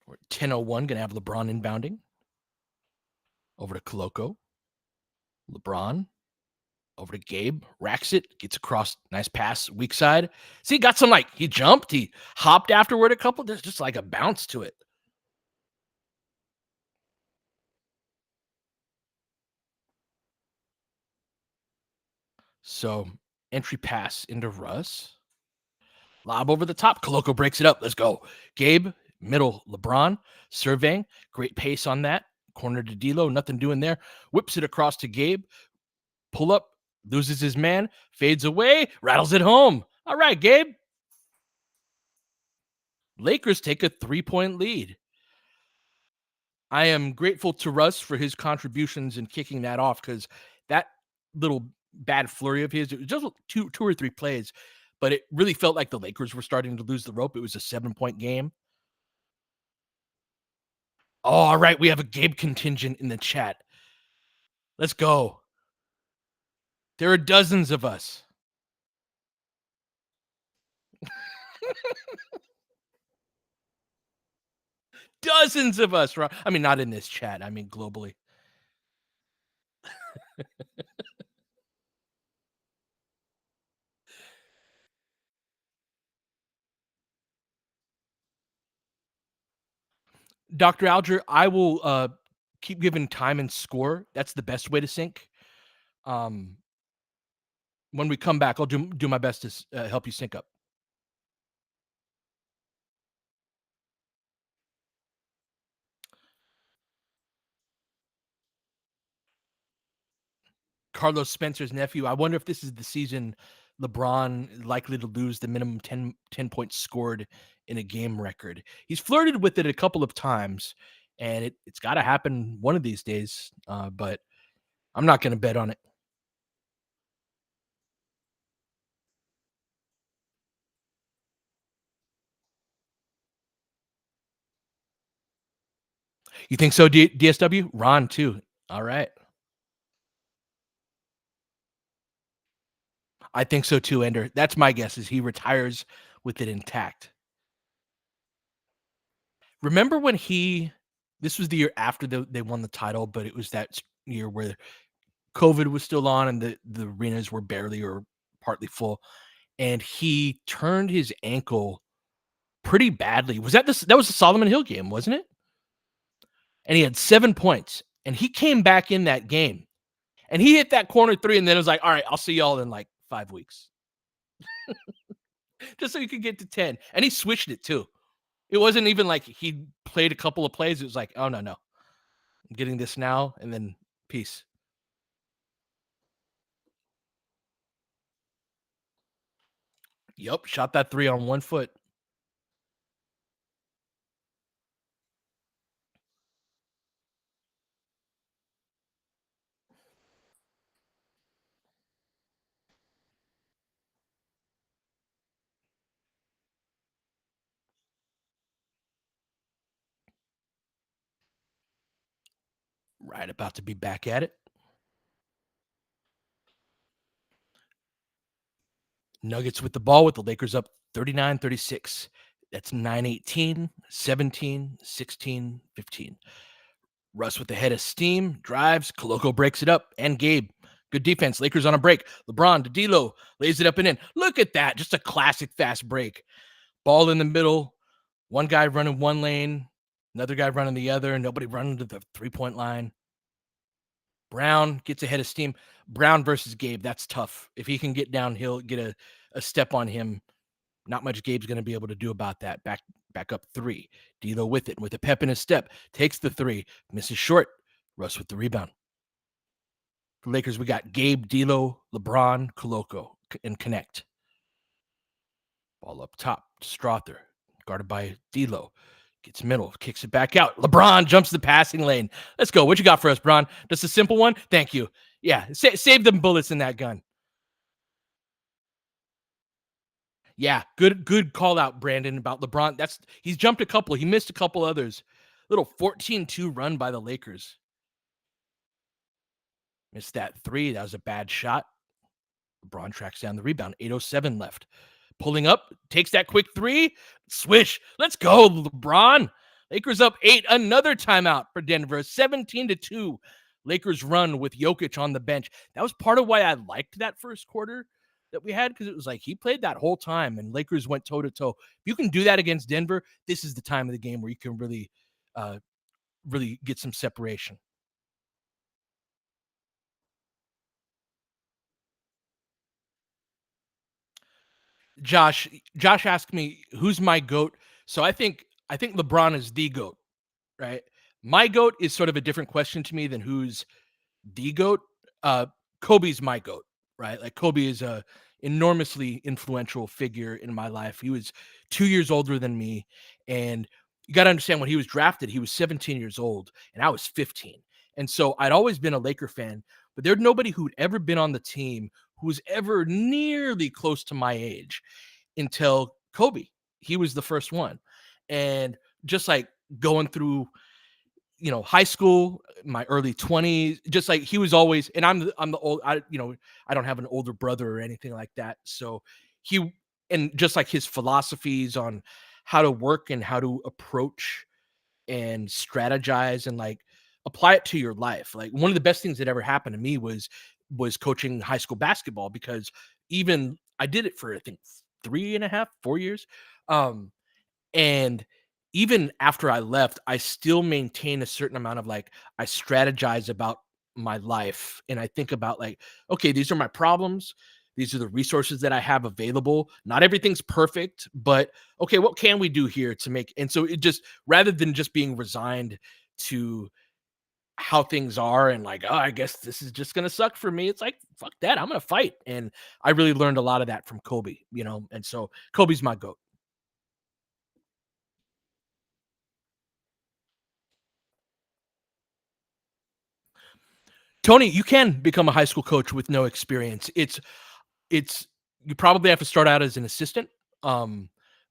We're at 10:01, going to have LeBron inbounding. Over to Koloko. LeBron. Over to Gabe. Racks it. Gets across. Nice pass. Weak side. See, got some he jumped. He hopped afterward a couple. There's just like a bounce to it. So entry pass into Russ. Lob over the top. Koloko breaks it up. Let's go. Gabe, middle, LeBron, surveying. Great pace on that. Corner to D'Lo, nothing doing there. Whips it across to Gabe. Pull up, loses his man, fades away, rattles it home. All right, Gabe. Lakers take a 3-point lead. I am grateful to Russ for his contributions in kicking that off, because that little bad flurry of his, it was just two or three plays, but it really felt like the Lakers were starting to lose the rope. It was a 7-point game. Oh, all right. We have a Gabe contingent in the chat. Let's go. There are dozens of us. Dozens of us. I mean, not in this chat. I mean, globally. Dr. Alger, I will keep giving time and score. That's the best way to sync. When we come back, I'll do my best to help you sync up. Carlos Spencer's nephew. I wonder if this is the season LeBron likely to lose the minimum 10 points scored in a game record. He's flirted with it a couple of times, and it's got to happen one of these days, but I'm not going to bet on it. You think so, DSW? Ron, too. All right. I think so, too, Ender. That's my guess, is he retires with it intact. Remember when this was the year after they won the title, but it was that year where COVID was still on and the arenas were barely or partly full, and he turned his ankle pretty badly. Was that that was the Solomon Hill game, wasn't it? And he had 7 points, and he came back in that game, and he hit that corner three, and then it was like, all right, I'll see y'all in like 5 weeks. Just so you could get to 10. And he switched it too. It wasn't even like he played a couple of plays. It was like, oh, no. I'm getting this now, and then peace. Yep, shot that three on 1 foot. Right about to be back at it. Nuggets with the ball with the Lakers up 39-36. That's 9-18, 17, 16, 15. Russ with the head of steam, drives, Koloko breaks it up, and Gabe. Good defense. Lakers on a break. LeBron to D'Lo, lays it up and in. Look at that. Just a classic fast break. Ball in the middle. One guy running one lane, another guy running the other, nobody running to the 3-point line. Brown gets ahead of steam. Brown versus Gabe, that's tough. If he can get downhill, get a step on him, not much Gabe's going to be able to do about that. Back up 3. D'Lo with it, with a pep in his step, takes the 3, misses short. Russ with the rebound. For Lakers, we got Gabe, D'Lo, LeBron, Koloko, and connect. Ball up top, Strother, guarded by D'Lo. Gets middle, kicks it back out. LeBron jumps the passing lane. Let's go. What you got for us, Bron? Just a simple one? Thank you. Yeah, save them bullets in that gun. Yeah, good call out, Brandon, about LeBron. He's jumped a couple. He missed a couple others. Little 14-2 run by the Lakers. Missed that 3. That was a bad shot. LeBron tracks down the rebound. 8:07 left. Pulling up, takes that quick 3. Swish. Let's go, LeBron. Lakers up 8. Another timeout for Denver. 17-2. Lakers run with Jokic on the bench. That was part of why I liked that first quarter that we had, because it was like he played that whole time and Lakers went toe-to-toe. If you can do that against Denver, this is the time of the game where you can really get some separation. Josh Josh asked me who's my goat. So I think LeBron is the goat, right? My goat is sort of a different question to me than who's the goat. Uh, Kobe's my goat, right? Like Kobe is a enormously influential figure in my life. He was 2 years older than me, and you got to understand when he was drafted, he was 17 years old, and I was 15. And so I'd always been a Laker fan, but there'd nobody who'd ever been on the team who was ever nearly close to my age until Kobe. He was the first one, and just like going through high school, my early 20s, just like he was always, and I'm the old, I don't have an older brother or anything like that. So he, and just like his philosophies on how to work and how to approach and strategize and like apply it to your life. Like one of the best things that ever happened to me was coaching high school basketball because even I did it for I think 3.5, 4 years. Um, and even after I left, I still maintain a certain amount of like, I strategize about my life and I think about like, okay, these are my problems. These are the resources that I have available. Not everything's perfect, but okay, what can we do here to make? And so it just, rather than just being resigned to how things are and like, oh, I guess this is just going to suck for me. It's like, fuck that. I'm going to fight. And I really learned a lot of that from Kobe, and so Kobe's my goat. Tony, you can become a high school coach with no experience. It's you probably have to start out as an assistant. Um,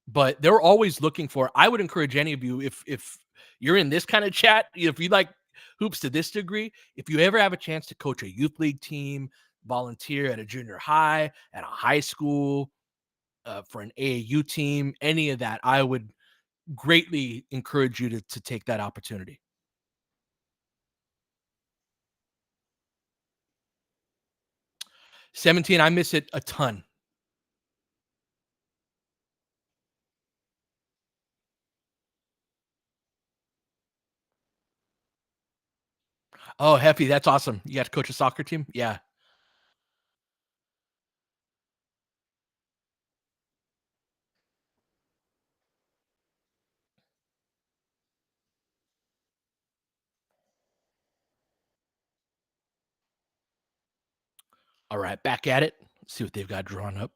but they're always looking for. I would encourage any of you if you're in this kind of chat, if you like hoops to this degree, if you ever have a chance to coach a youth league team, volunteer at a junior high, at a high school, for an AAU team, any of that, I would greatly encourage you to take that opportunity. 17, I miss it a ton. Oh, Heffy, that's awesome. You got to coach a soccer team? Yeah. All right, back at it. Let's see what they've got drawn up.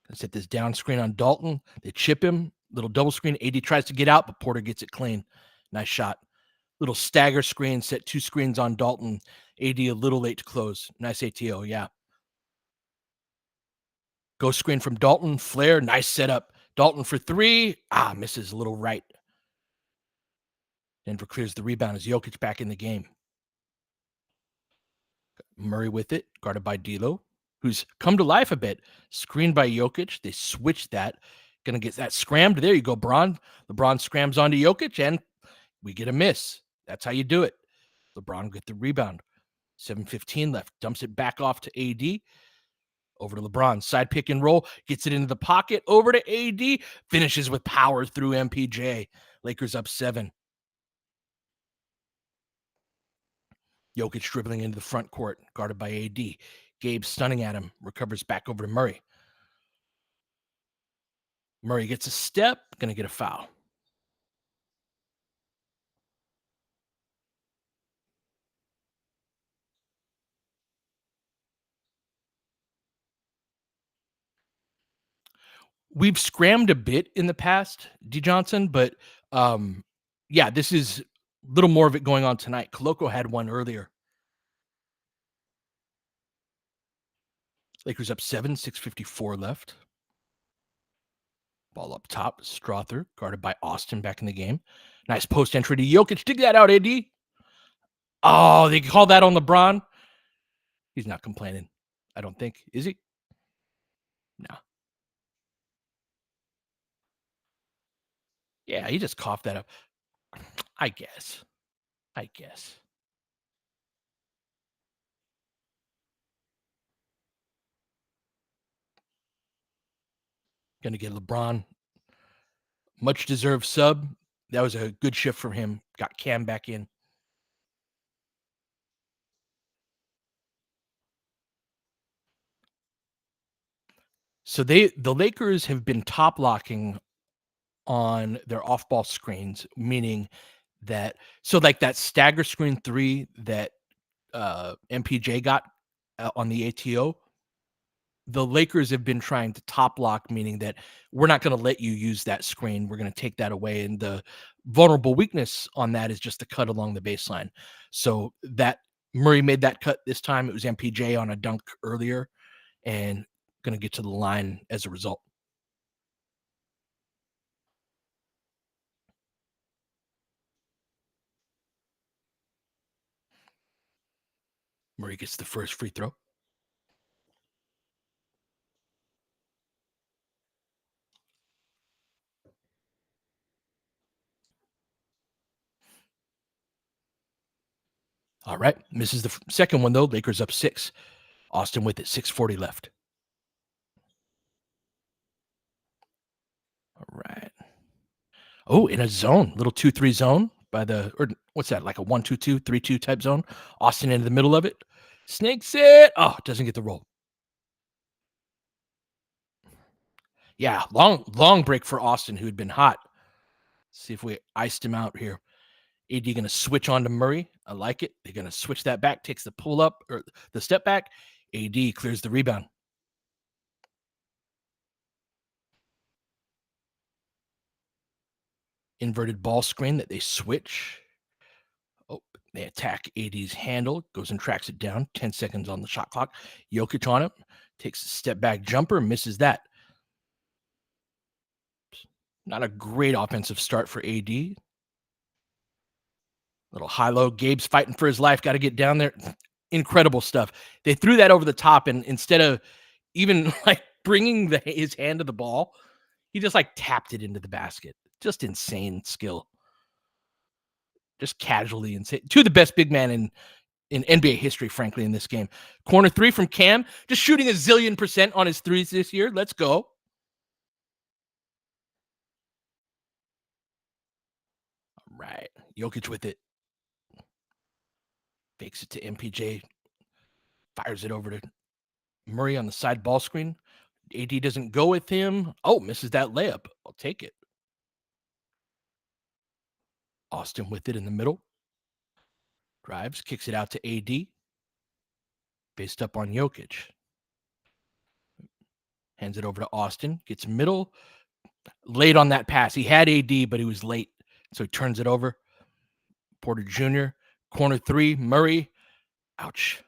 Let's set this down screen on Dalton. They chip him. Little double screen. AD tries to get out, but Porter gets it clean. Nice shot. Little stagger screen. Set two screens on Dalton. AD a little late to close. Nice ATO. Yeah. Go screen from Dalton. Flair. Nice setup. Dalton for three. Misses a little right. Denver clears the rebound as Jokic back in the game. Murray with it, guarded by D'Lo, who's come to life a bit. Screened by Jokic. They switch that. Gonna get that scrammed. There you go, Braun. LeBron scrams onto Jokic, and we get a miss. That's how you do it. LeBron get the rebound. 7:15 left. Dumps it back off to AD. Over to LeBron. Side pick and roll. Gets it into the pocket. Over to AD. Finishes with power through MPJ. Lakers up 7. Jokic dribbling into the front court, guarded by AD. Gabe stunning at him, recovers back over to Murray. Murray gets a step, gonna get a foul. We've scrammed a bit in the past, D Johnson, but um, yeah, this is a little more of it going on tonight. Koloko had one earlier. Lakers up 7, 6:54 left. Ball up top. Strother, guarded by Austin back in the game. Nice post entry to Jokic. Dig that out, AD. Oh, they call that on LeBron. He's not complaining. I don't think. Is he? No. Yeah, he just coughed that up. I guess. I guess. Gonna get LeBron. Much deserved sub. That was a good shift from him. Got Cam back in. So the Lakers have been top locking on their off ball screens, meaning that like that stagger screen three that MPJ got on the ATO, the Lakers have been trying to top lock, meaning that we're not going to let you use that screen. We're going to take that away. And the vulnerable weakness on that is just the cut along the baseline. So that Murray made that cut this time. It was MPJ on a dunk earlier and going to get to the line as a result. Murray gets the first free throw. All right. Misses the second one, though. Lakers up 6. Austin with it. 6:40 left. All right. Oh, in a zone. Little 2-3 zone by the, or what's that? Like a 1-2-2, 3-2 type zone. Austin into the middle of it. Snakes it. Oh, doesn't get the roll. Yeah. Long break for Austin, who had been hot. See if we iced him out here. AD going to switch on to Murray. I like it. They're going to switch that back, takes the pull up or the step back. AD clears the rebound. Inverted ball screen that they switch. Oh, they attack AD's handle, goes and tracks it down. 10 seconds on the shot clock. Jokic on it, takes a step back jumper, misses that. Not a great offensive start for AD. Little high-low. Gabe's fighting for his life. Got to get down there. Incredible stuff. They threw that over the top, and instead of even like bringing his hand to the ball, he just like tapped it into the basket. Just insane skill. Just casually insane. Two of the best big men in NBA history, frankly, in this game. Corner three from Cam, just shooting a zillion % on his threes this year. Let's go. All right. Jokic with it. Fakes it to MPJ. Fires it over to Murray on the side ball screen. AD doesn't go with him. Oh, misses that layup. I'll take it. Austin with it in the middle. Drives, kicks it out to AD. Based up on Jokic. Hands it over to Austin. Gets middle. Late on that pass. He had AD, but he was late. So he turns it over. Porter Jr. Corner three. Murray. Ouch.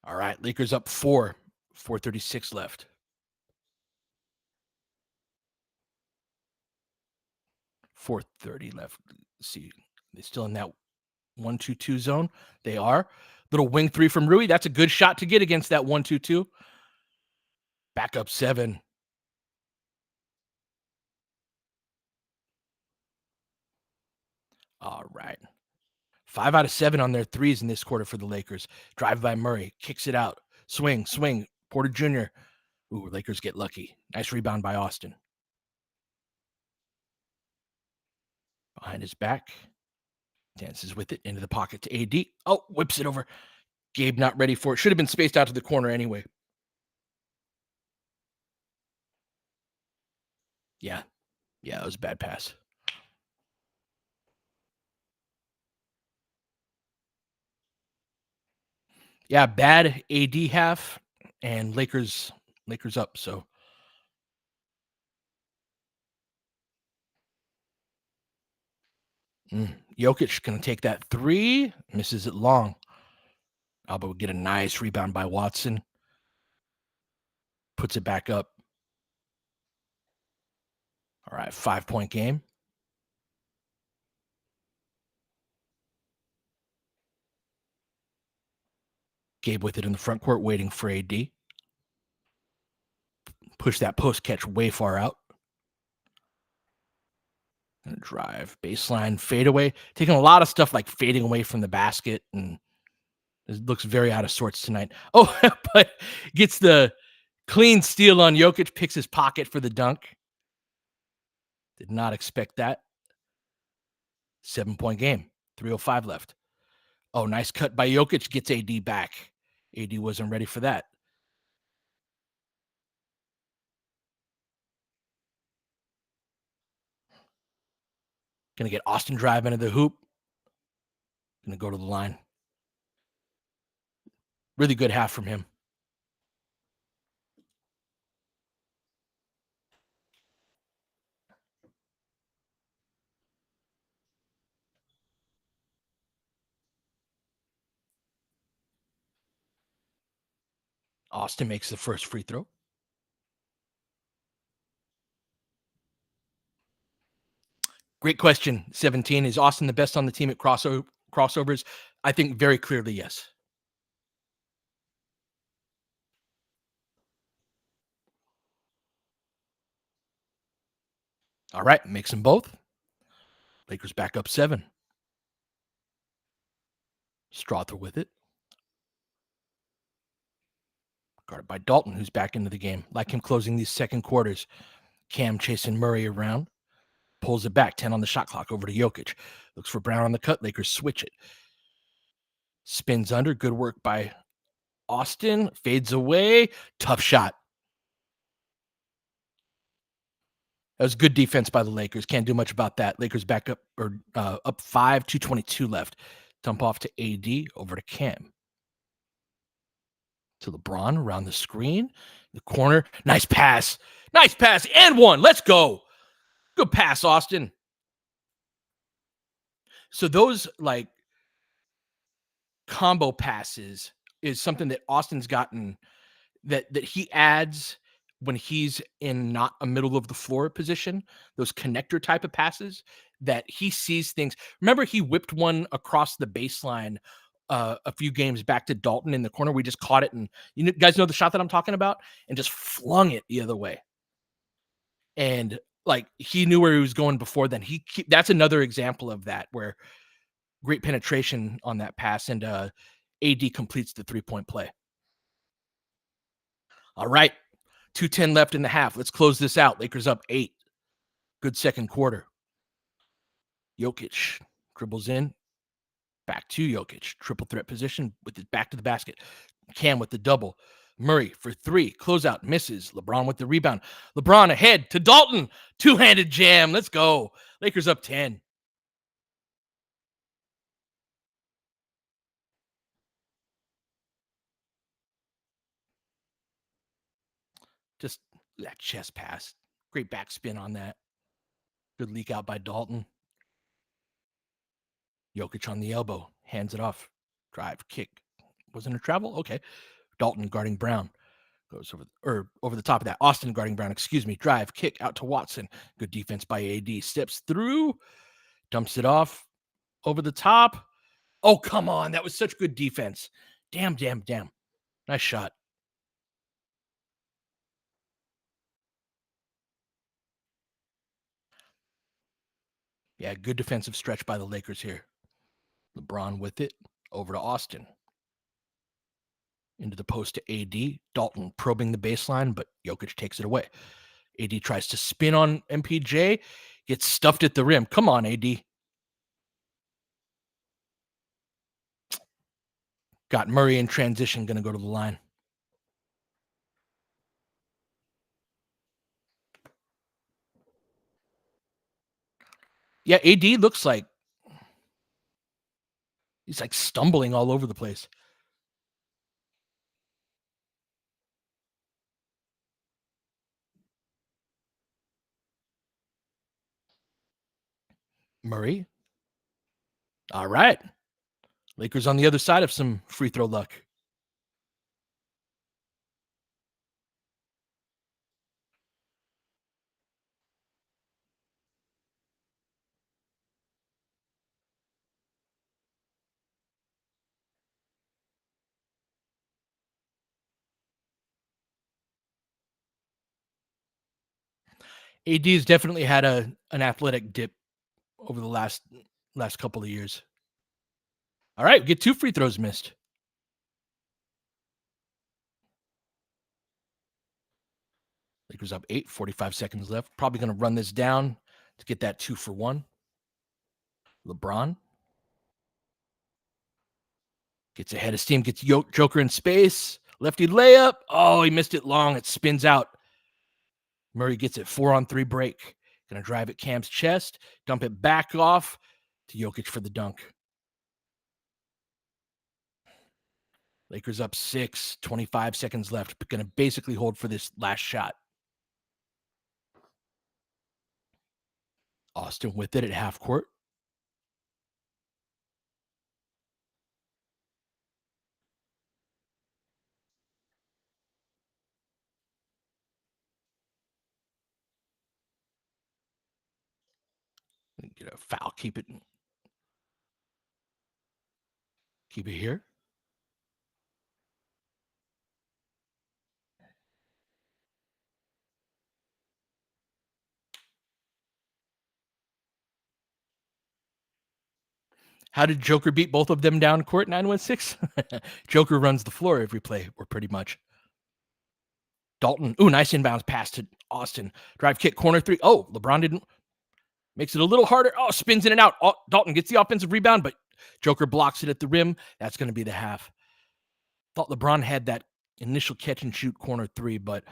All right. Lakers up 4. 4:36 left. 4:30 left. Let's see. They still in that 1-2-2 zone? They are. Little wing three from Rui. That's a good shot to get against that 1-2-2. Back up 7. All right. 5 out of 7 on their threes in this quarter for the Lakers. Drive by Murray. Kicks it out. Swing. Porter Jr. Ooh, Lakers get lucky. Nice rebound by Austin. Behind his back. Dances with it into the pocket to AD. Oh, whips it over. Gabe not ready for it. Should have been spaced out to the corner anyway. Yeah. Yeah, that was a bad pass. Yeah, bad AD half and Lakers up. So Jokic gonna take that 3, misses it long. Alba would get a nice rebound by Watson. Puts it back up. All right, 5-point game. Gabe with it in the front court, waiting for AD. Push that post catch way far out. And drive, baseline, fadeaway. Taking a lot of stuff like fading away from the basket, and it looks very out of sorts tonight. Oh, but gets the clean steal on Jokic, picks his pocket for the dunk. Did not expect that. 7-point game, 3:05 left. Oh, nice cut by Jokic, gets AD back. AD wasn't ready for that. Gonna get Austin drive into the hoop. Gonna go to the line. Really good half from him. Austin makes the first free throw. Great question. 17. Is Austin the best on the team at crossovers? I think very clearly yes. All right, makes them both. Lakers back up 7. Strother with it. Guarded by Dalton, who's back into the game. Like him closing these second quarters. Cam chasing Murray around. Pulls it back. 10 on the shot clock over to Jokic. Looks for Brown on the cut. Lakers switch it. Spins under. Good work by Austin. Fades away. Tough shot. That was good defense by the Lakers. Can't do much about that. Lakers back up up 5, 2:22 left. Dump off to AD, over to Cam. To LeBron around the screen. The corner. Nice pass. Nice pass. And one. Let's go. Good pass, Austin. So those like combo passes is something that Austin's gotten that he adds when he's in not a middle of the floor position, those connector type of passes that he sees things. Remember, he whipped one across the baseline a few games back to Dalton in the corner. We just caught it, and you guys know the shot that I'm talking about, and just flung it the other way. And like he knew where he was going before then. That's another example of that where great penetration on that pass, and AD completes the 3-point play. All right. 2:10 left in the half. Let's close this out. Lakers up 8. Good second quarter. Jokic dribbles in. Back to Jokic. Triple threat position with his back to the basket. Cam with the double. Murray for 3. Closeout misses. LeBron with the rebound. LeBron ahead to Dalton. Two-handed jam. Let's go. Lakers up 10. Just that chest pass. Great backspin on that. Good leak out by Dalton. Jokic on the elbow. Hands it off. Drive, kick. Wasn't a travel? Okay. Dalton guarding Brown. Goes over the top of that. Austin guarding Brown, Drive, kick out to Watson. Good defense by AD. Steps through. Dumps it off. Over the top. Oh, come on. That was such good defense. Damn. Nice shot. Yeah, good defensive stretch by the Lakers here. LeBron with it. Over to Austin. Into the post to AD. Dalton probing the baseline, but Jokic takes it away. AD tries to spin on MPJ. Gets stuffed at the rim. Come on, AD. Got Murray in transition. Going to go to the line. Yeah, AD looks like he's like stumbling all over the place. Murray. All right. Lakers on the other side of some free throw luck. AD has definitely had an athletic dip over the last couple of years. All right, get 2 free throws missed. Lakers up 8, 45 seconds left. Probably going to run this down to get that 2 for 1. LeBron. Gets ahead of steam, gets Joker in space. Lefty layup. Oh, he missed it long. It spins out. Murray gets it 4-on-3 break. Gonna drive at Cam's chest, dump it back off to Jokic for the dunk. Lakers up 6, 25 seconds left, but gonna basically hold for this last shot. Austin with it at half court. Get a foul. Keep it here. How did Joker beat both of them down court 916? Joker runs the floor every play, or pretty much. Dalton, ooh, nice inbounds pass to Austin. Drive kick, corner three. Oh, LeBron didn't. Makes it a little harder. Oh, spins in and out. Oh, Dalton gets the offensive rebound, but Joker blocks it at the rim. That's going to be the half. Thought LeBron had that initial catch and shoot corner three, but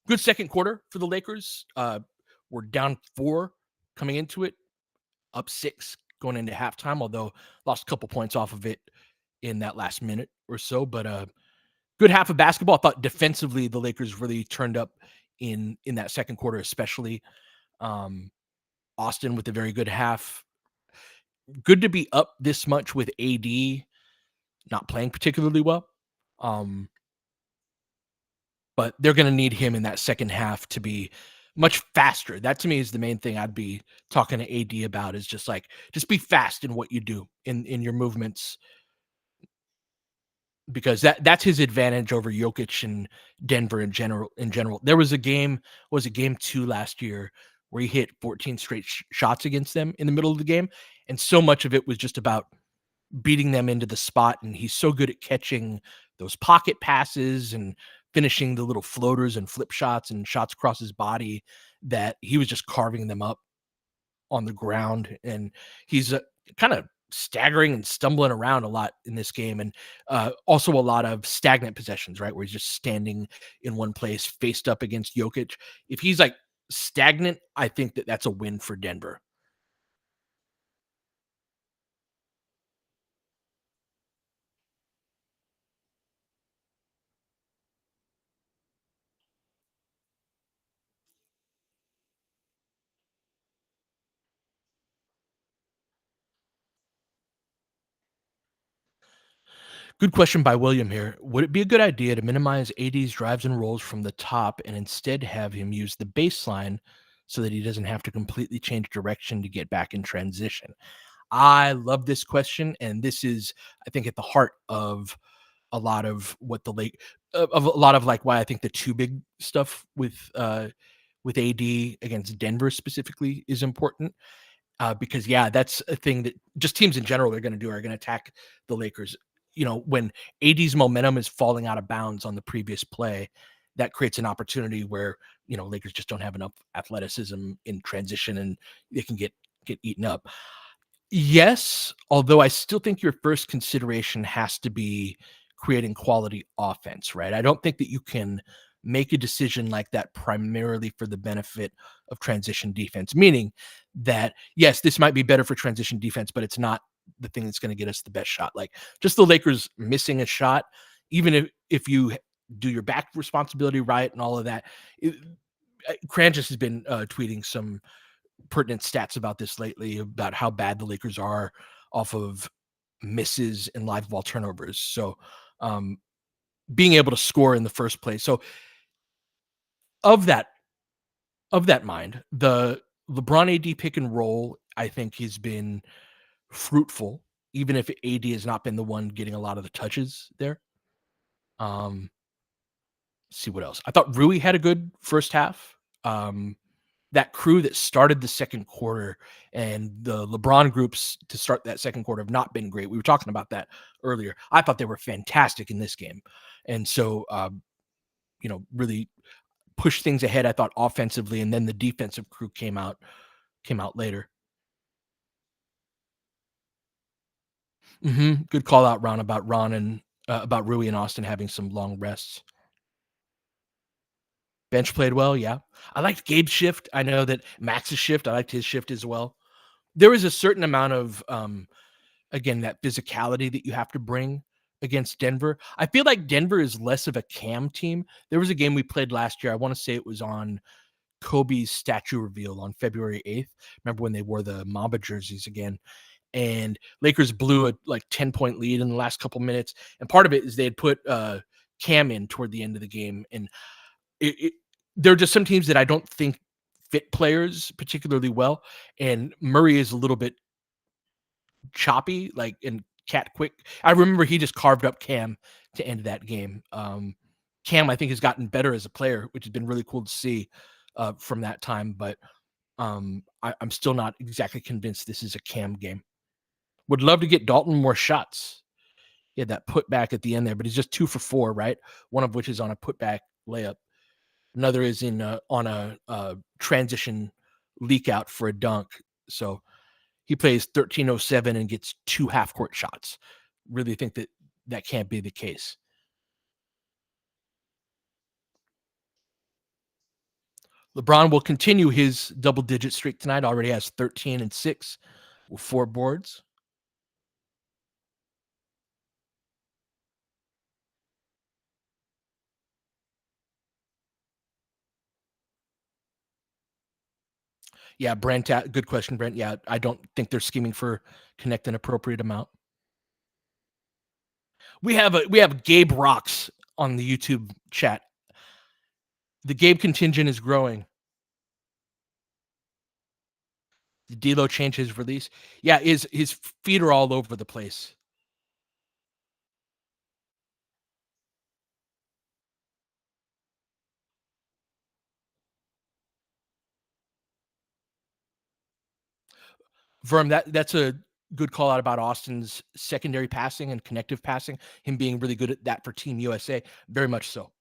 good second quarter for the Lakers. We're down 4 coming into it, up 6 going into halftime, although lost a couple points off of it in that last minute or so. But good half of basketball. I thought defensively the Lakers really turned up in that second quarter, especially. Austin with a very good half. Good to be up this much with AD not playing particularly well. But they're going to need him in that second half to be much faster. That to me is the main thing I'd be talking to AD about, is just be fast in what you do in your movements, because that's his advantage over Jokic and Denver in general. There was a game, was it game 2 last year, where he hit 14 straight shots against them in the middle of the game, and so much of it was just about beating them into the spot, and he's so good at catching those pocket passes and finishing the little floaters and flip shots and shots across his body, that he was just carving them up on the ground. And he's kind of staggering and stumbling around a lot in this game, and also a lot of stagnant possessions, right, where he's just standing in one place faced up against Jokic. If he's like stagnant, I think that's a win for Denver. Good question by William here. Would it be a good idea to minimize AD's drives and rolls from the top and instead have him use the baseline so that he doesn't have to completely change direction to get back in transition? I love this question, and this is, I think, at the heart of a lot of what the late of a lot of like why I think the two big stuff with AD against Denver specifically is important. Because yeah, that's a thing that just teams in general are going to do, are going to attack the Lakers. When AD's momentum is falling out of bounds on the previous play, that creates an opportunity where Lakers just don't have enough athleticism in transition, and they can get eaten up. Yes, although I still think your first consideration has to be creating quality offense, right? I don't think that you can make a decision like that primarily for the benefit of transition defense, meaning that, yes, this might be better for transition defense, but it's not the thing that's going to get us the best shot. Like, just the Lakers missing a shot, even if you do your back responsibility right and all of that. Cranges has been tweeting some pertinent stats about this lately, about how bad the Lakers are off of misses and live ball turnovers. So being able to score in the first place. So of that mind, the LeBron AD pick and roll, I think, has been fruitful, even if AD has not been the one getting a lot of the touches there. See what else. I thought Rui had a good first half. That crew that started the second quarter and the LeBron groups to start that second quarter have not been great. We were talking about that earlier. I thought they were fantastic in this game. And so, really pushed things ahead, I thought, offensively, and then the defensive crew came out later. Good call out, Ron, about Ron and about Rui and Austin having some long rests. Bench played well, yeah. I liked Gabe's shift. I know that Max's shift, I liked his shift as well. There was a certain amount of again, that physicality that you have to bring against Denver. I feel like Denver is less of a Cam team. There was a game we played last year. I want to say it was on Kobe's statue reveal on February 8th. Remember when they wore the Mamba jerseys again? And Lakers blew a like 10-point lead in the last couple minutes. And part of it is they had put Cam in toward the end of the game. And there are just some teams that I don't think fit players particularly well. And Murray is a little bit choppy, like and cat quick. I remember he just carved up Cam to end that game. Cam, I think, has gotten better as a player, which has been really cool to see from that time. But I'm still not exactly convinced this is a Cam game. Would love to get Dalton more shots. He had that putback at the end there, but he's just 2 for 4, right? One of which is on a putback layup. Another is in on a transition leak out for a dunk. So he plays 13:07 and gets 2 half court shots. Really think that that can't be the case. LeBron will continue his double digit streak tonight. Already has 13 and 6 with 4 boards. Yeah, Brent, good question, Brent. Yeah, I don't think they're scheming for connect an appropriate amount. We have Gabe Rocks on the YouTube chat. The Gabe contingent is growing. Did D'Lo change his release? Yeah, his feet are all over the place. Verm, that's a good call out about Austin's secondary passing and connective passing. Him being really good at that for Team USA, very much so.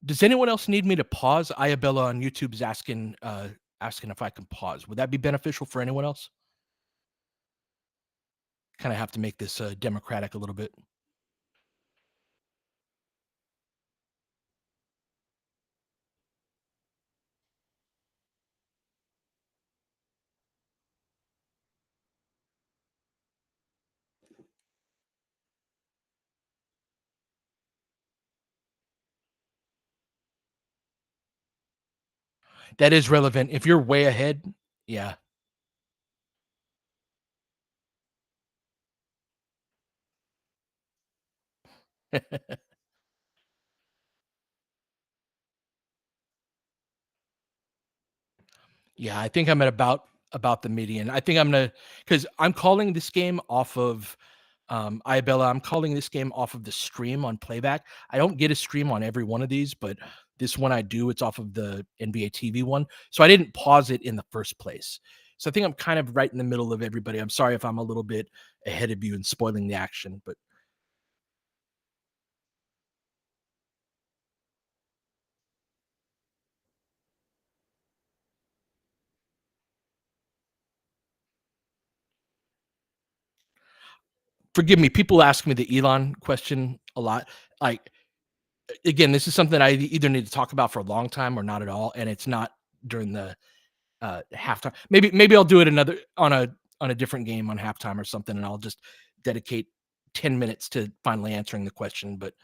Does anyone else need me to pause? Ayabella on YouTube is asking if I can pause. Would that be beneficial for anyone else? Kind of have to make this democratic a little bit. That is relevant. If you're way ahead, yeah. Yeah, I think I'm at about the median. I think I'm gonna because I'm calling this game off of Ayabella. I'm calling this game off of the stream on playback. I don't get a stream on every one of these, but this one I do. It's off of the NBA TV one, so I didn't pause it in the first place. So I think I'm kind of right in the middle of everybody. I'm sorry if I'm a little bit ahead of you and spoiling the action, but forgive me. People ask me the Elon question a lot. Like again, this is something I either need to talk about for a long time or not at all, and it's not during the halftime. Maybe I'll do it another on a different game on halftime or something, and I'll just dedicate 10 minutes to finally answering the question. But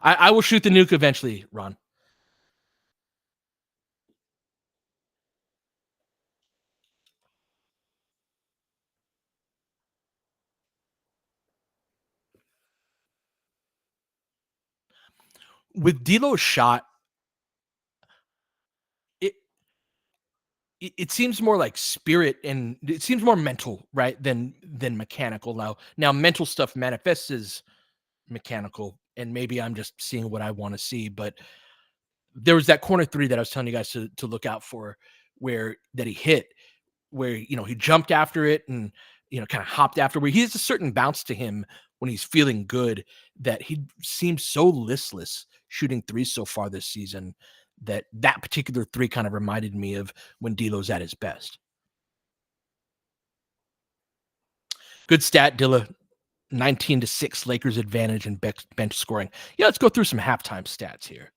I will shoot the nuke eventually, Ron. With D'Lo's shot, it it seems more like spirit and it seems more mental, right, than mechanical. Now mental stuff manifests as mechanical, and maybe I'm just seeing what I want to see, but There was that corner three that I was telling you guys to look out for, where that he hit, where he jumped after it and kind of hopped after. Where he has a certain bounce to him when he's feeling good, that he seems so listless shooting threes so far this season. That particular three kind of reminded me of when D'Lo's at his best. Good stat, Dilla. 19-6 Lakers advantage in bench scoring. Yeah, let's go through some halftime stats here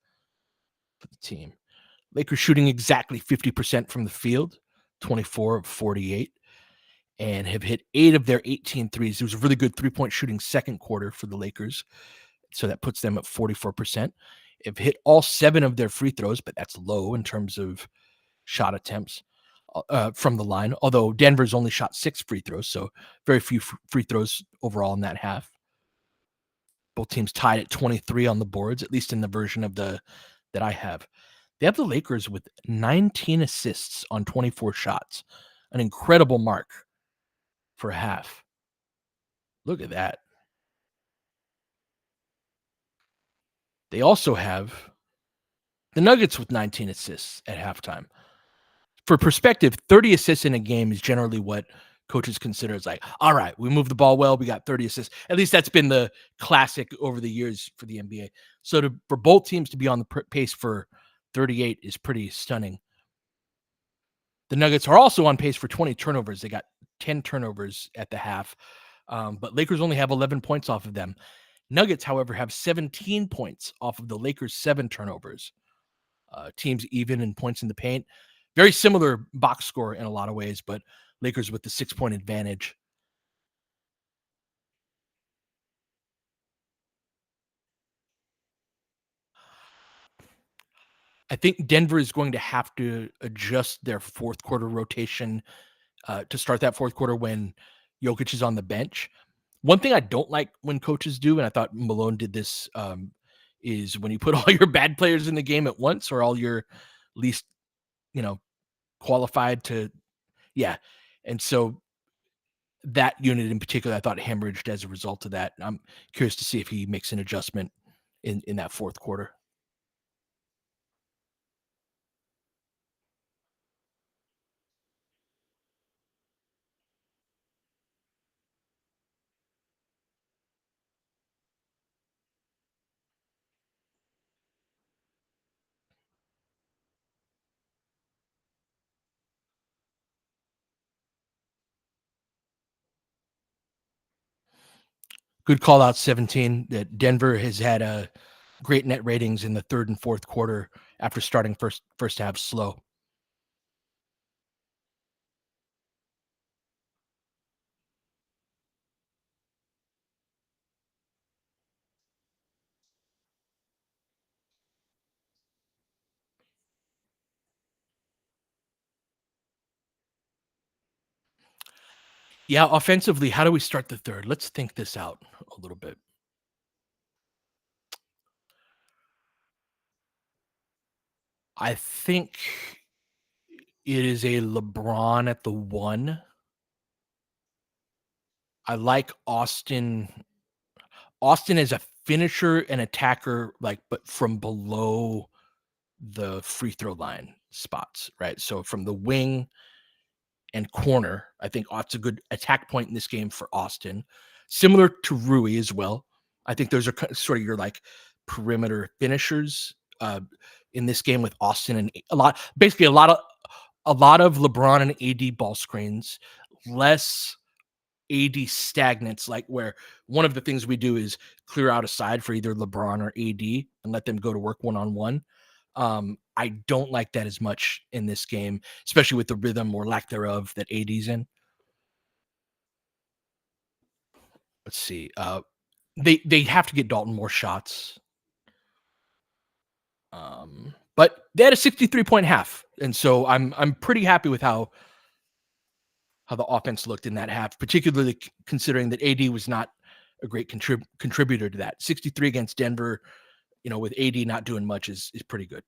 for the team. Lakers shooting exactly 50% from the field, 24 of 48, and have hit 8 of their 18 threes. It was a really good three-point shooting second quarter for the Lakers, so that puts them at 44%. Have hit all 7 of their free throws, but that's low in terms of shot attempts from the line, although Denver's only shot 6 free throws, so very few free throws overall in that half. Both teams tied at 23 on the boards, at least in the version of that I have. They have the Lakers with 19 assists on 24 shots, an incredible mark for a half. Look at that. They also have the Nuggets with 19 assists at halftime. For perspective, 30 assists in a game is generally what coaches consider as like, all right, we moved the ball well, we got 30 assists. At least that's been the classic over the years for the NBA. So for both teams to be on the pace for 38 is pretty stunning. The Nuggets are also on pace for 20 turnovers. They got 10 turnovers at the half, but Lakers only have 11 points off of them. Nuggets, however, have 17 points off of the Lakers' 7 turnovers. Teams even in points in the paint. Very similar box score in a lot of ways, but Lakers with the 6-point advantage. I think Denver is going to have to adjust their fourth quarter rotation to start that fourth quarter when Jokic is on the bench. One thing I don't like when coaches do, and I thought Malone did this, is when you put all your bad players in the game at once, or all your least, qualified to, yeah. And so that unit in particular, I thought hemorrhaged as a result of that. I'm curious to see if he makes an adjustment in that fourth quarter. Good call out 17. That Denver has had a great net ratings in the third and fourth quarter after starting first half slow. Yeah, offensively, how do we start the third? Let's think this out a little bit. I think it is a LeBron at the 1. I like Austin. Austin is a finisher and attacker, but from below the free throw line spots, right? So from the wing and corner, I think that's a good attack point in this game for Austin. Similar to Rui as well. I think those are sort of your perimeter finishers in this game with Austin, and basically a lot of LeBron and AD ball screens, less AD stagnants, like where one of the things we do is clear out a side for either LeBron or AD and let them go to work one-on-one. I don't like that as much in this game, especially with the rhythm or lack thereof that AD's in. Let's see. They have to get Dalton more shots. But they had a 63-point half, and so I'm pretty happy with how the offense looked in that half, particularly considering that AD was not a great contributor to that. 63 against Denver, with AD not doing much is pretty good.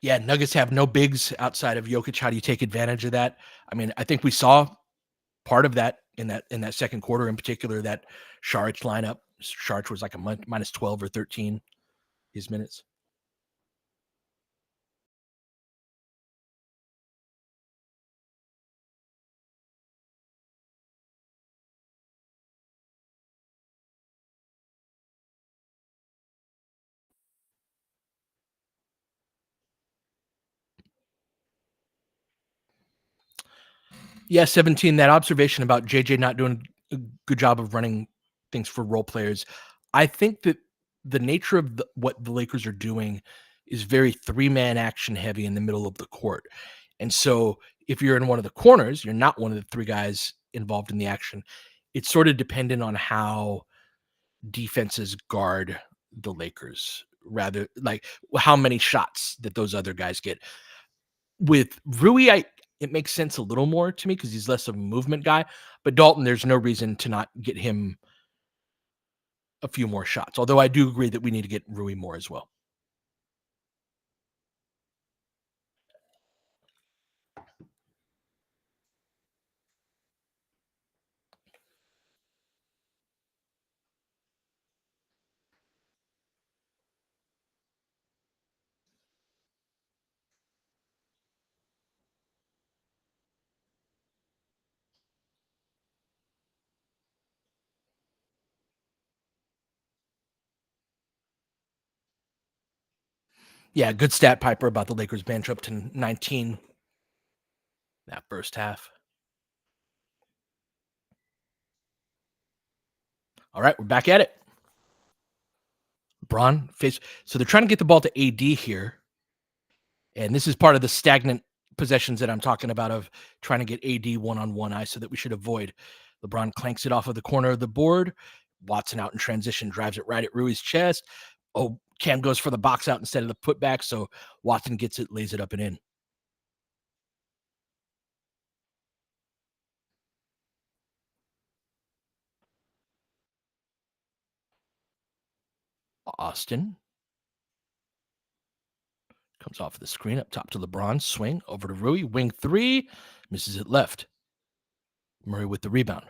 Yeah, Nuggets have no bigs outside of Jokic. How do you take advantage of that? I mean, I think we saw part of that in that second quarter, in particular, that Saric lineup. Saric was like a minus 12 or 13 his minutes. Yeah, 17. That observation about JJ not doing a good job of running things for role players. I think that the nature of what the Lakers are doing is very three-man action heavy in the middle of the court. And so if you're in one of the corners, you're not one of the three guys involved in the action. It's sort of dependent on how defenses guard the Lakers, rather like how many shots that those other guys get. With Rui, it makes sense a little more to me because he's less of a movement guy. But Dalton, there's no reason to not get him a few more shots. Although I do agree that we need to get Rui more as well. Yeah, good stat, Piper, about the Lakers bench up to 19 that first half. All right, we're back at it. Braun face. So they're trying to get the ball to AD here. And this is part of the stagnant possessions that I'm talking about of trying to get AD one-on-one ISO that we should avoid. LeBron clanks it off of the corner of the board. Watson out in transition, drives it right at Rui's chest. Oh, Cam goes for the box out instead of the putback, so Watson gets it, lays it up and in. Austin comes off of the screen up top to LeBron. Swing over to Rui. Wing three. Misses it left. Murray with the rebound.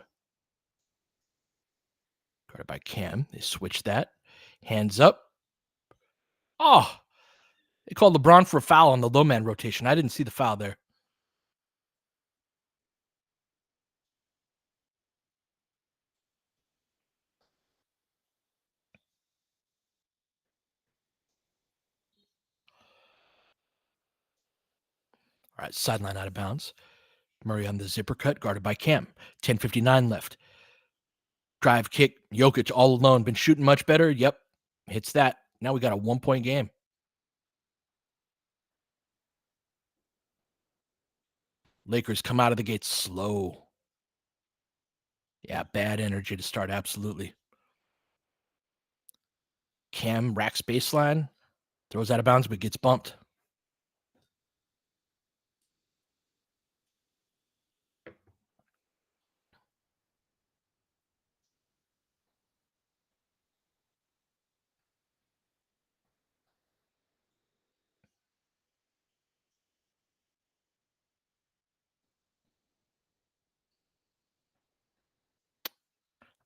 Guarded by Cam. They switch that. Hands up. Oh, they called LeBron for a foul on the low man rotation. I didn't see the foul there. All right, sideline out of bounds. Murray on the zipper cut, guarded by Cam. 10:59 left. Drive kick. Jokic all alone. Been shooting much better. Yep. Hits that. Now we got a 1-point game. Lakers come out of the gate slow. Yeah, bad energy to start. Absolutely. Cam racks baseline. Throws out of bounds, but gets bumped.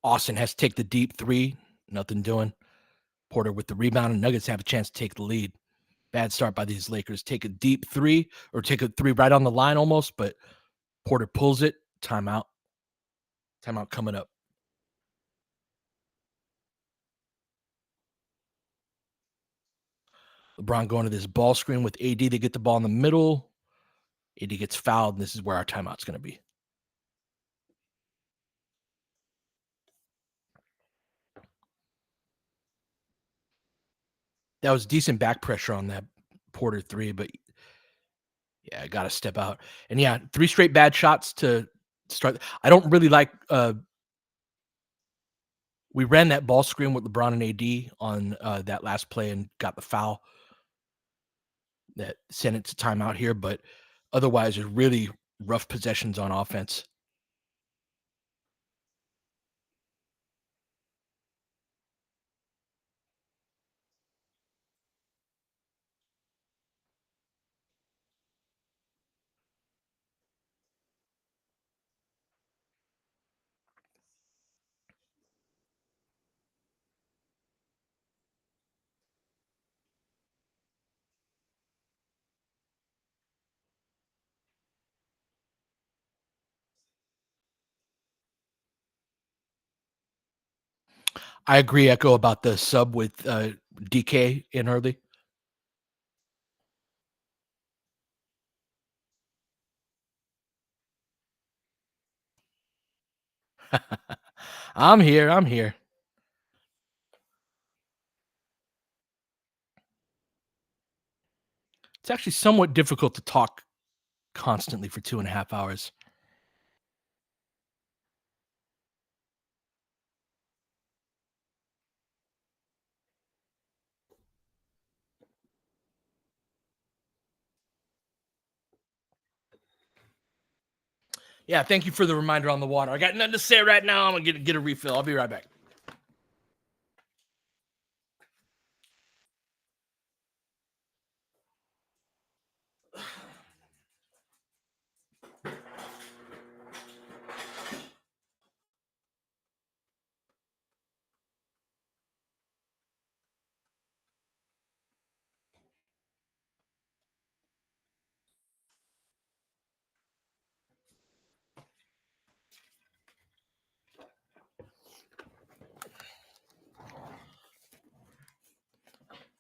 Austin has to take the deep three. Nothing doing. Porter with the rebound, and Nuggets have a chance to take the lead. Bad start by these Lakers. Take a deep three or take a three right on the line almost, but Porter pulls it. Timeout. Timeout coming up. LeBron going to this ball screen with AD. They get the ball in the middle. AD gets fouled, and this is where our timeout's going to be. That was decent back pressure on that Porter three, but yeah, I got to step out. And yeah, 3 straight bad shots to start. I don't really like. We ran that ball screen with LeBron and AD on that last play and got the foul that sent it to timeout here. But otherwise, there's really rough possessions on offense. I agree, Echo, about the sub with DK in early. I'm here. I'm here. It's actually somewhat difficult to talk constantly for 2.5 hours. Yeah, thank you for the reminder on the water. I got nothing to say right now. I'm gonna get a refill. I'll be right back.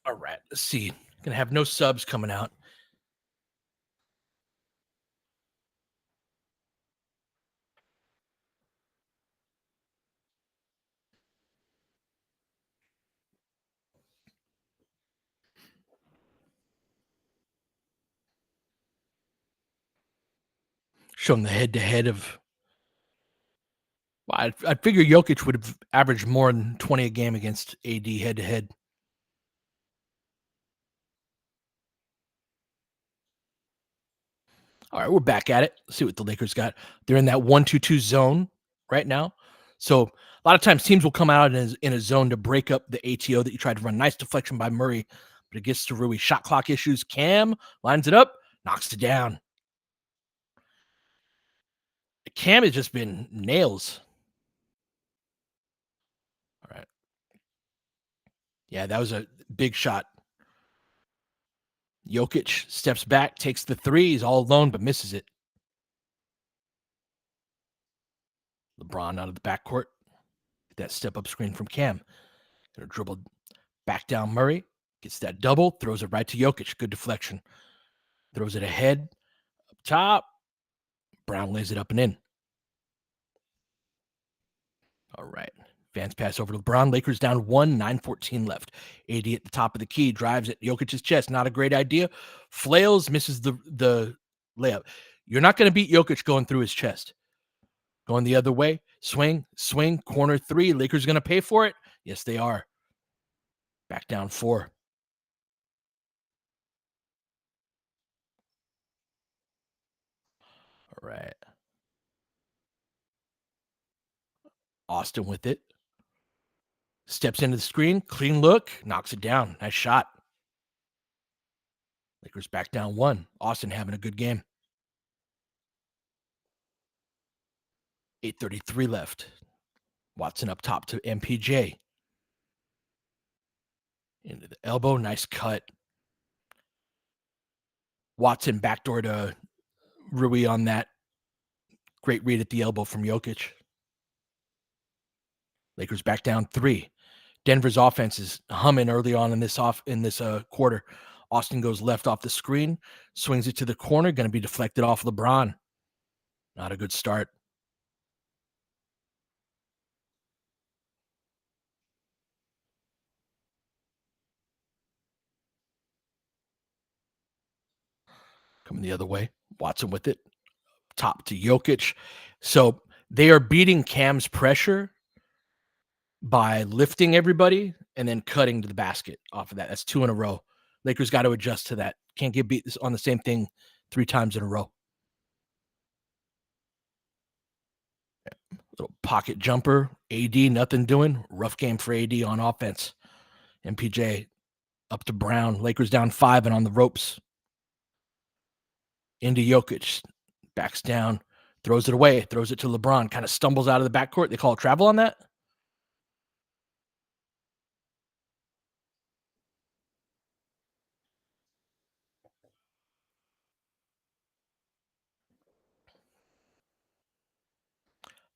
All right, let's see. Gonna have no subs coming out. Showing the head to head of. Well, I figure Jokic would have averaged more than 20 a game against AD head to head. All right, we're back at it. Let's see what the Lakers got. They're in that 1-2-2 zone right now. So a lot of times teams will come out in a zone to break up the ATO that you tried to run. Nice deflection by Murray, but it gets to Rui. Shot clock issues. Cam lines it up, knocks it down. Cam has just been nails. All right. Yeah, that was a big shot. Jokic steps back, takes the three. He's all alone, but misses it. LeBron out of the backcourt. That step up screen from Cam. Gonna dribble back down Murray. Gets that double, throws it right to Jokic. Good deflection. Throws it ahead, up top. Brown lays it up and in. All right. Vance pass over to LeBron. Lakers down 1, 9:14 left. AD at the top of the key, drives at Jokic's chest. Not a great idea. Flails, misses the layup. You're not going to beat Jokic going through his chest. Going the other way. Swing, swing, corner three. Lakers going to pay for it? Yes, they are. Back down 4. All right. Austin with it. Steps into the screen. Clean look. Knocks it down. Nice shot. Lakers back down 1. Austin having a good game. 8:33 left. Watson up top to MPJ. Into the elbow. Nice cut. Watson backdoor to Rui on that. Great read at the elbow from Jokic. Lakers back down 3. Denver's offense is humming early on in this quarter. Austin goes left off the screen, swings it to the corner, going to be deflected off LeBron. Not a good start. Coming the other way. Watson with it. Top to Jokic. So they are beating Cam's pressure by lifting everybody and then cutting to the basket off of that. That's 2 in a row. Lakers got to adjust to that. Can't get beat on the same thing 3 times in a row. Little pocket jumper. AD, nothing doing. Rough game for AD on offense. MPJ up to Brown. Lakers down 5 and on the ropes. Into Jokic. Backs down. Throws it away. Throws it to LeBron. Kind of stumbles out of the backcourt. They call it travel on that.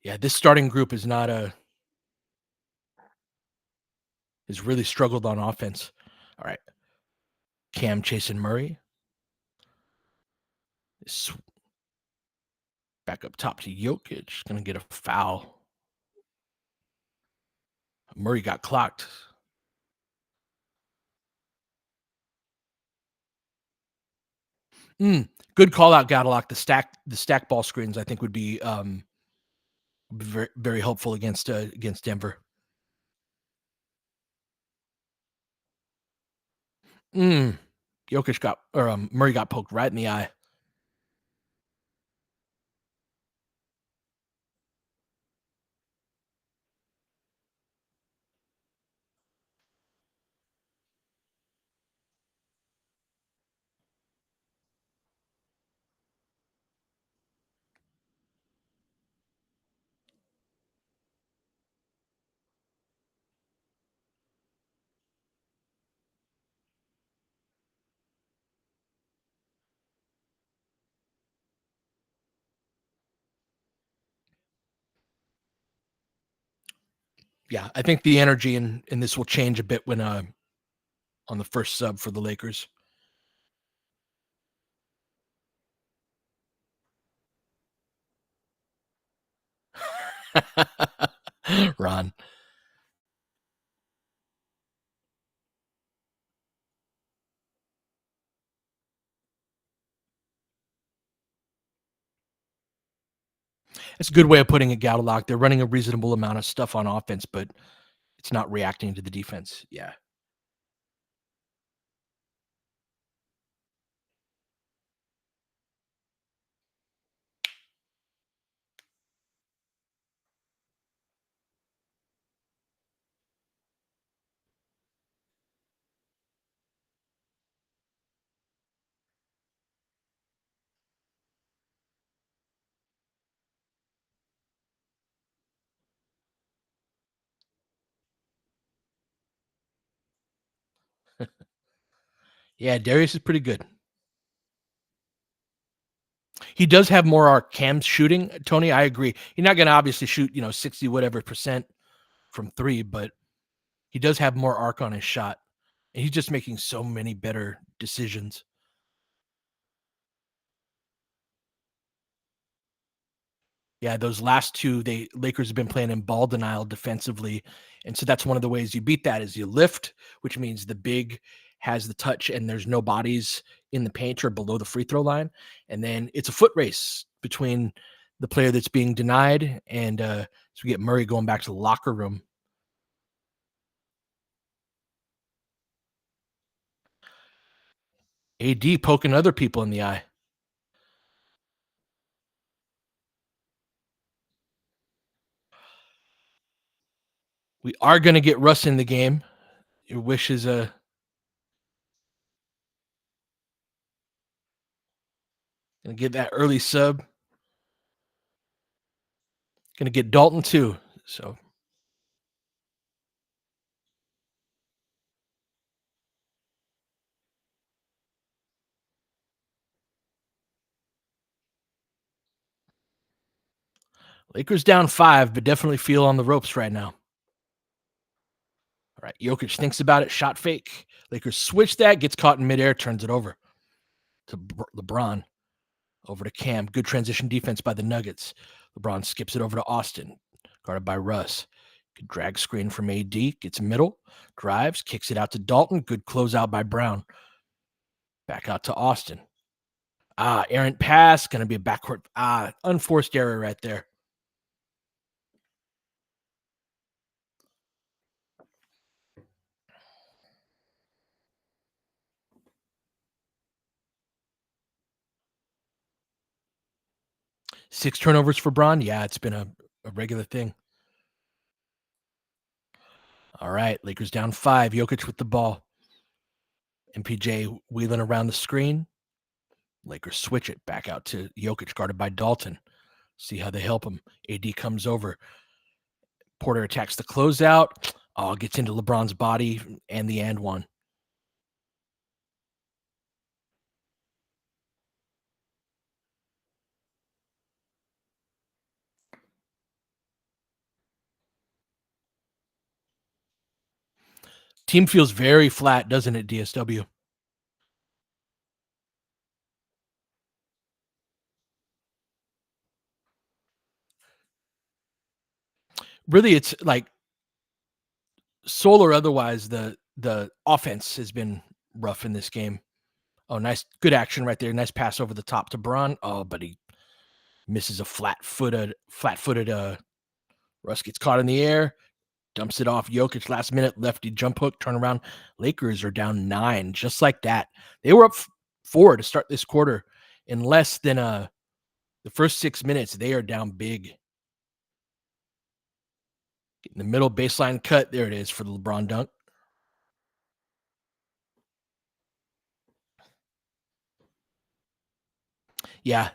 Yeah, this starting group is not a has really struggled on offense. All right, Cam chasing Murray. Back up top to Jokic. Going to get a foul. Murray got clocked. Good call out, Gadalock. The stack ball screens I think would be very, very helpful against Denver. Jokic got or Murray got poked right in the eye. Yeah, I think the energy in this will change a bit when on the first sub for the Lakers. Ron. It's a good way of putting it, Gadalock. They're running a reasonable amount of stuff on offense, but it's not reacting to the defense. Yeah. Yeah, Darius is pretty good. He does have more arc. Cam's shooting, Tony, I agree. He's not going to obviously shoot, 60 whatever percent from 3, but he does have more arc on his shot. And he's just making so many better decisions. Yeah, those last two, Lakers have been playing in ball denial defensively, and so that's one of the ways you beat that is you lift, which means the big has the touch and there's no bodies in the paint or below the free throw line, and then it's a foot race between the player that's being denied and so we get Murray going back to the locker room. AD poking other people in the eye. We are going to get Russ in the game. Your wish is going to get that early sub. Going to get Dalton too. So Lakers down 5, but definitely feel on the ropes right now. All right, Jokic thinks about it, shot fake. Lakers switch that, gets caught in midair, turns it over to LeBron. Over to Cam. Good transition defense by the Nuggets. LeBron skips it over to Austin, guarded by Russ. Good drag screen from AD, gets middle, drives, kicks it out to Dalton. Good closeout by Brown. Back out to Austin. Errant pass, going to be a backcourt. Unforced error right there. Six turnovers for Braun. Yeah, it's been a regular thing. All right, Lakers down 5. Jokic with the ball. MPJ wheeling around the screen. Lakers switch it back out to Jokic, guarded by Dalton. See how they help him. AD comes over. Porter attacks the closeout. Gets into LeBron's body and the and one. Team feels very flat, doesn't it, DSW? Really, it's like soul or otherwise, the offense has been rough in this game. Oh, nice, good action right there. Nice pass over the top to Braun. Oh, but he misses a flat-footed. Russ gets caught in the air, dumps it off. Jokic last minute lefty jump hook turnaround. Lakers are down 9, just like that. They were up 4 to start this quarter. In less than the first 6 minutes, they are down big. In the middle baseline cut, there it is for the LeBron dunk. Yeah,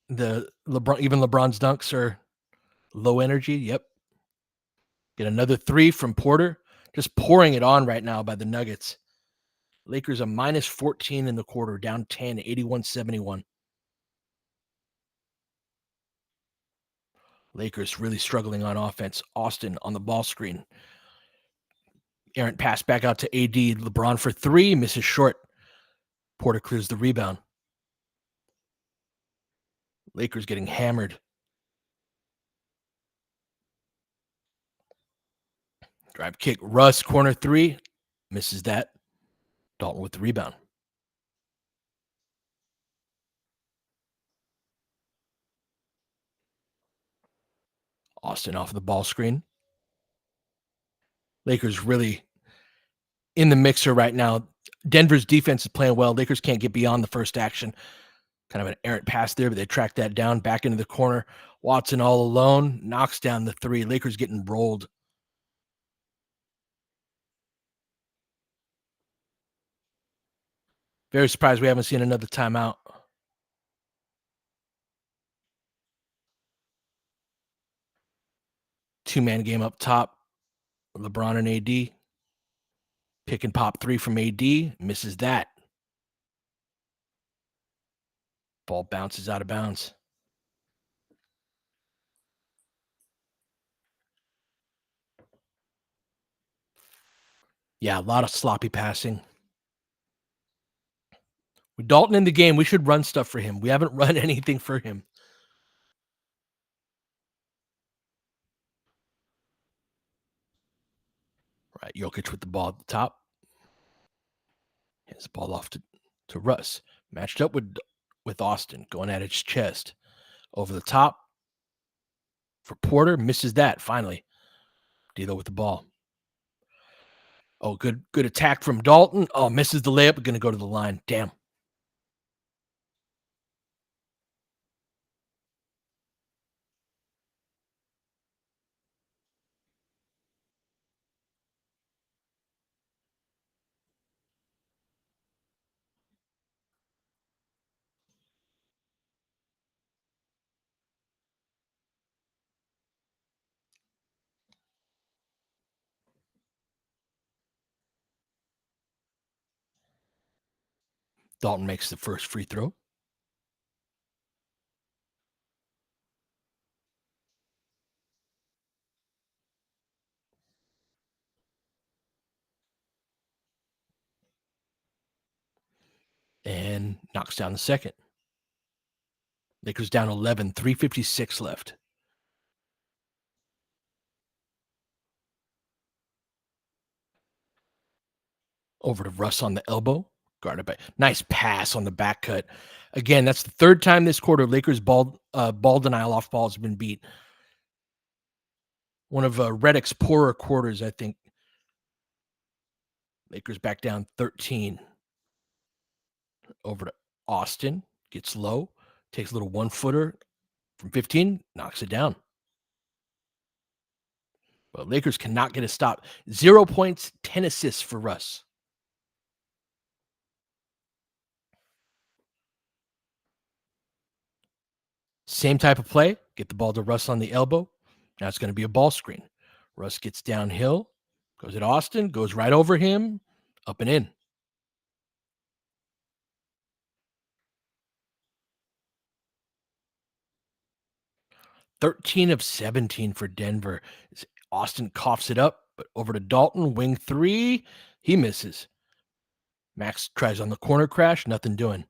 the LeBron's dunks are low energy. Yep. Get another 3 from Porter. Just pouring it on right now by the Nuggets. Lakers a minus 14 in the quarter, down 10, 81-71. Lakers really struggling on offense. Austin on the ball screen. Errant pass back out to AD. LeBron for 3, misses short. Porter clears the rebound. Lakers getting hammered. Drive kick. Russ, corner 3, misses that. Dalton with the rebound. Austin off the ball screen. Lakers really in the mixer right now. Denver's defense is playing well. Lakers can't get beyond the first action. Kind of an errant pass there, but they track that down back into the corner. Watson all alone, knocks down the 3. Lakers getting rolled. Very surprised we haven't seen another timeout. Two-man game up top. LeBron and AD. Pick and pop 3 from AD. Misses that. Ball bounces out of bounds. Yeah, a lot of sloppy passing. With Dalton in the game, we should run stuff for him. We haven't run anything for him. Right, Jokic with the ball at the top. Hands the ball off to Russ. Matched up with Austin, going at his chest. Over the top for Porter. Misses that, finally. D'Lo with the ball. Oh, good attack from Dalton. Oh, misses the layup. Going to go to the line. Damn. Dalton makes the first free throw. And knocks down the second. Lakers down 11, 3:56 left. Over to Russ on the elbow. Guarded by nice pass on the back cut. Again, that's the third time this quarter Lakers ball denial off ball has been beat. One of Redick's poorer quarters, I think. Lakers back down 13. Over to Austin. Gets low. Takes a little one-footer from 15. Knocks it down. But Lakers cannot get a stop. 0 points, 10 assists for Russ. Same type of play. Get the ball to Russ on the elbow. Now it's going to be a ball screen. Russ gets downhill. Goes at Austin. Goes right over him. Up and in. 13 of 17 for Denver. Austin coughs it up. But over to Dalton, wing three. He misses. Max tries on the corner crash. Nothing doing.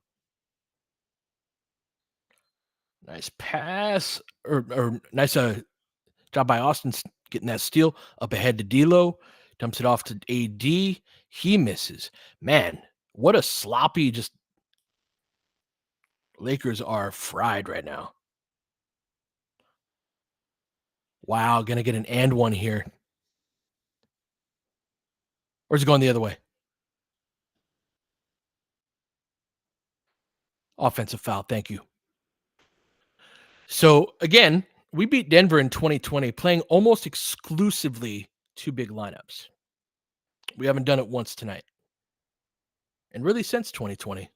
Nice pass. Or nice job by Austin getting that steal up ahead to D'Lo. Dumps it off to AD. He misses. Man, what a sloppy just Lakers are fried right now. Wow, gonna get an and one here. Or is it going the other way? Offensive foul. Thank you. So again, we beat Denver in 2020, playing almost exclusively two big lineups. We haven't done it once tonight. And really since 2020.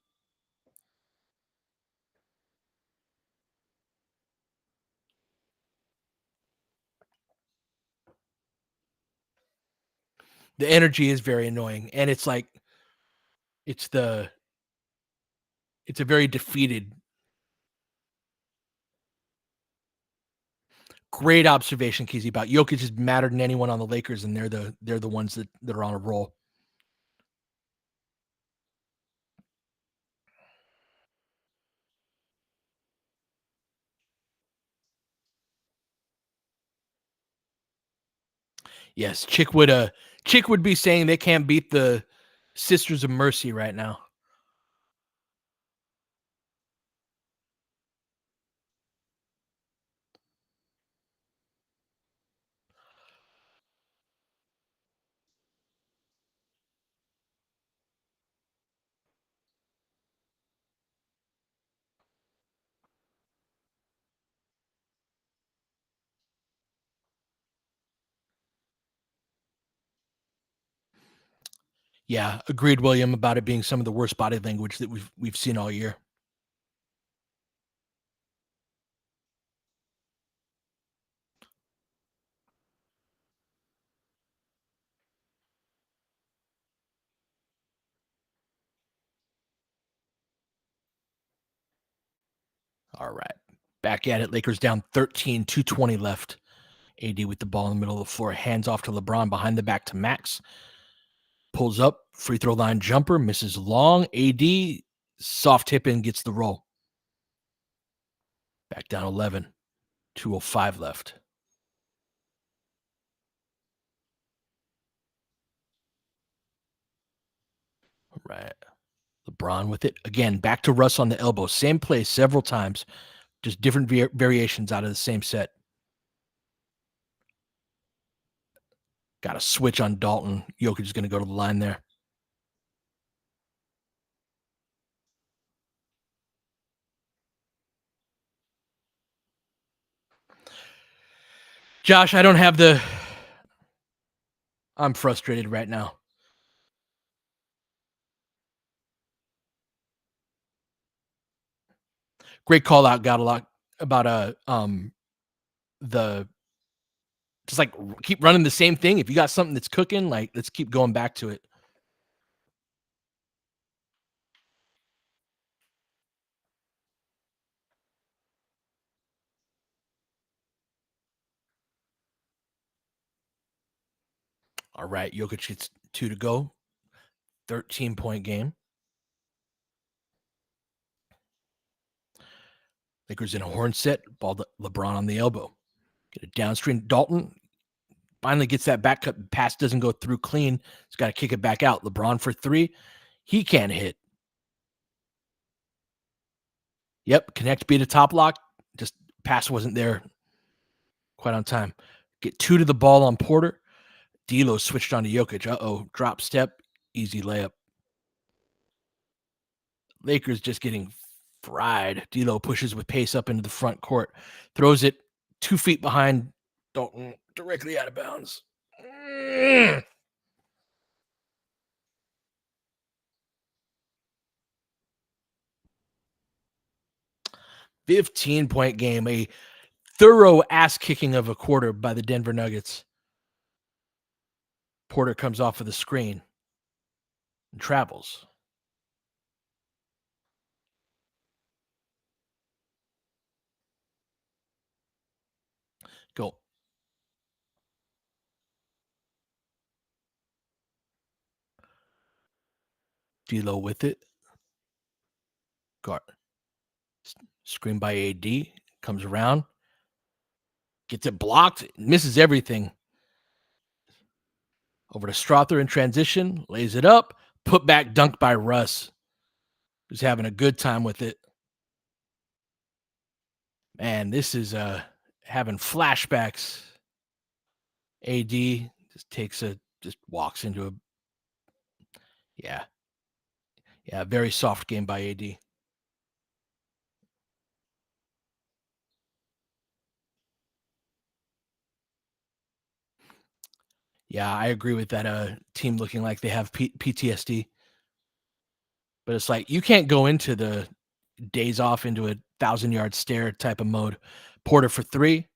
The energy is very annoying. And it's like it's the it's a very defeated. Great observation, Keezy, about Jokic is madder than anyone on the Lakers, and they're the ones that are on a roll. Yes, Chick would be saying they can't beat the Sisters of Mercy right now. Yeah, agreed, William, about it being some of the worst body language that we've seen all year. All right. Back at it. Lakers down 13, 2:20 left. AD with the ball in the middle of the floor. Hands off to LeBron behind the back to Max. Pulls up. Free throw line jumper. Misses long. AD soft tip in, gets the roll. Back down 11. 2:05 left. All right. LeBron with it. Again, back to Russ on the elbow. Same play several times. Just different variations out of the same set. Got a switch on Dalton. Jokic is going to go to the line there. Josh, I don't have the. I'm frustrated right now. Great call out. Got a lot about the just like keep running the same thing. If you got something that's cooking, like let's keep going back to it. All right, Jokic gets 2 to go. 13-point game. Lakers in a horn set. Ball to LeBron on the elbow. Get a downstream. Dalton finally gets that back cut. Pass doesn't go through clean. He's got to kick it back out. LeBron for 3. He can't hit. Yep, connect, beat a top lock. Just pass wasn't there quite on time. Get 2 to the ball on Porter. D'Lo switched on to Jokic. Drop step, easy layup. Lakers just getting fried. D'Lo pushes with pace up into the front court, throws it 2 feet behind Dalton, directly out of bounds. 15-point game, a thorough ass kicking of a quarter by the Denver Nuggets. Porter comes off of the screen and travels. Go. D'Lo with it. Guard screen by AD. Comes around. Gets it blocked. Misses everything. Over to Strother in transition. Lays it up. Put back dunk by Russ. Who's having a good time with it. Man, this is having flashbacks. AD just walks into a yeah. Yeah, very soft game by AD. Yeah, I agree with that team looking like they have PTSD. But it's like you can't go into the days off into a 1,000-yard stare type of mode. Porter for 3.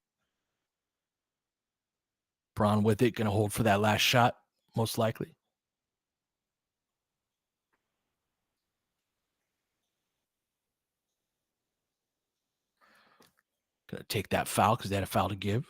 Braun with it, gonna hold for that last shot, most likely. Gonna take that foul because they had a foul to give.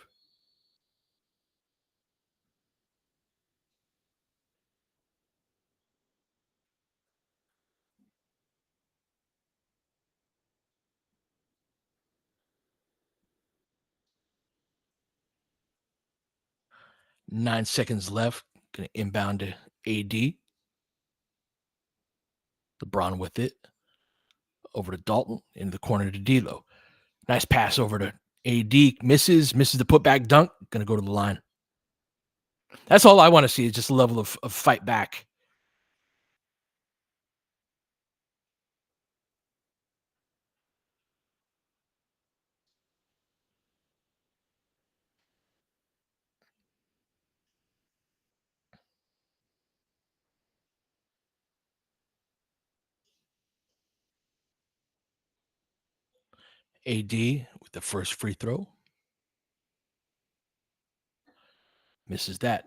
Nine seconds left. Gonna inbound to AD. LeBron with it. Over to Dalton. Into the corner to D'Lo. Nice pass over to AD. Misses the putback dunk. Gonna go to the line. That's all I want to see is just a level of fight back. AD with the first free throw. Misses that.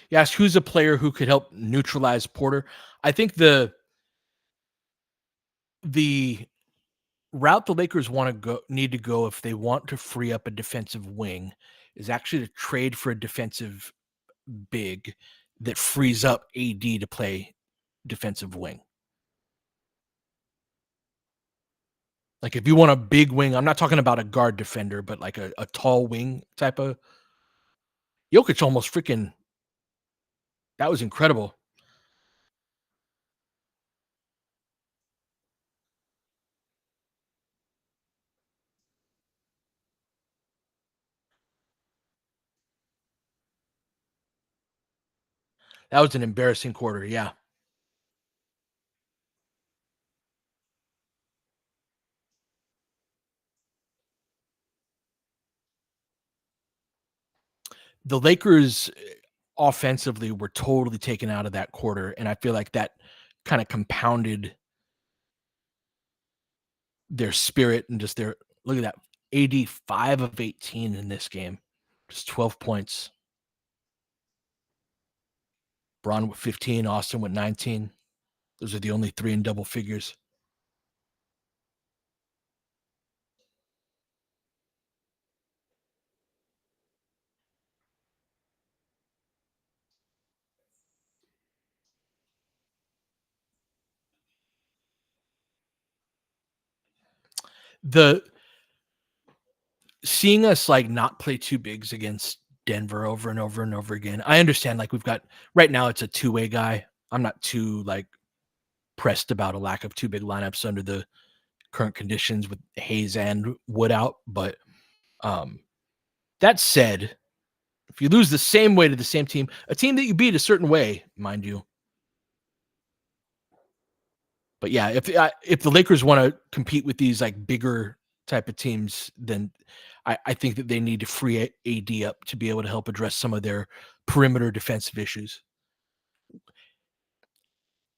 You ask who's a player who could help neutralize Porter. I think the route the Lakers need to go if they want to free up a defensive wing is actually to trade for a defensive big that frees up AD to play defensive wing. Like if you want a big wing, I'm not talking about a guard defender, but like a tall wing type of Jokic almost freaking that was incredible. That was an embarrassing quarter. Yeah. The Lakers offensively were totally taken out of that quarter. And I feel like that kind of compounded their spirit and just their look at that. AD 5 of 18 in this game. Just 12 points. Braun with 15, Austin with 19. Those are the only 3 in double figures. The seeing us like not play two bigs against Denver over and over and over again. I understand like we've got right now it's a two-way guy. I'm not too like pressed about a lack of two big lineups under the current conditions with Hayes and Wood out, but um that said, if you lose the same way to the same team, a team that you beat a certain way, mind you. But yeah, if the Lakers want to compete with these like bigger type of teams, then I think that they need to free AD up to be able to help address some of their perimeter defensive issues.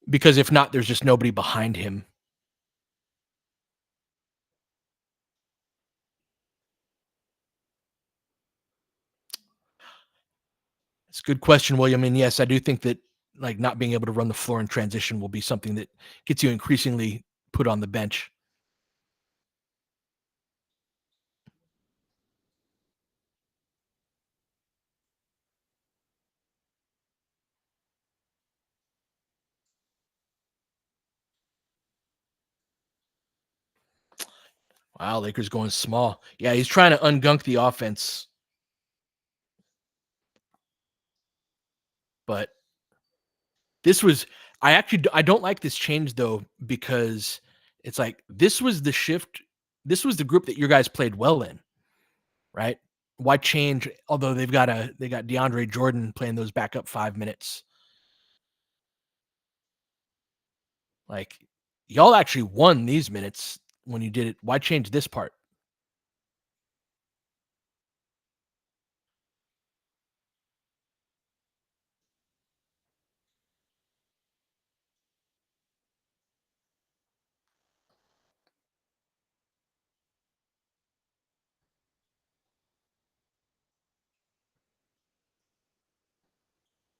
Because if not, there's just nobody behind him. It's a good question, William. And yes, I do think that like not being able to run the floor in transition will be something that gets you increasingly put on the bench. Wow, Lakers going small. Yeah, he's trying to ungunk the offense, but this was I don't like this change though because it's like this was the shift. This was the group that your guys played well in, right? Why change? Although they got DeAndre Jordan playing those backup 5 minutes. Like y'all actually won these minutes when you did it. Why change this part?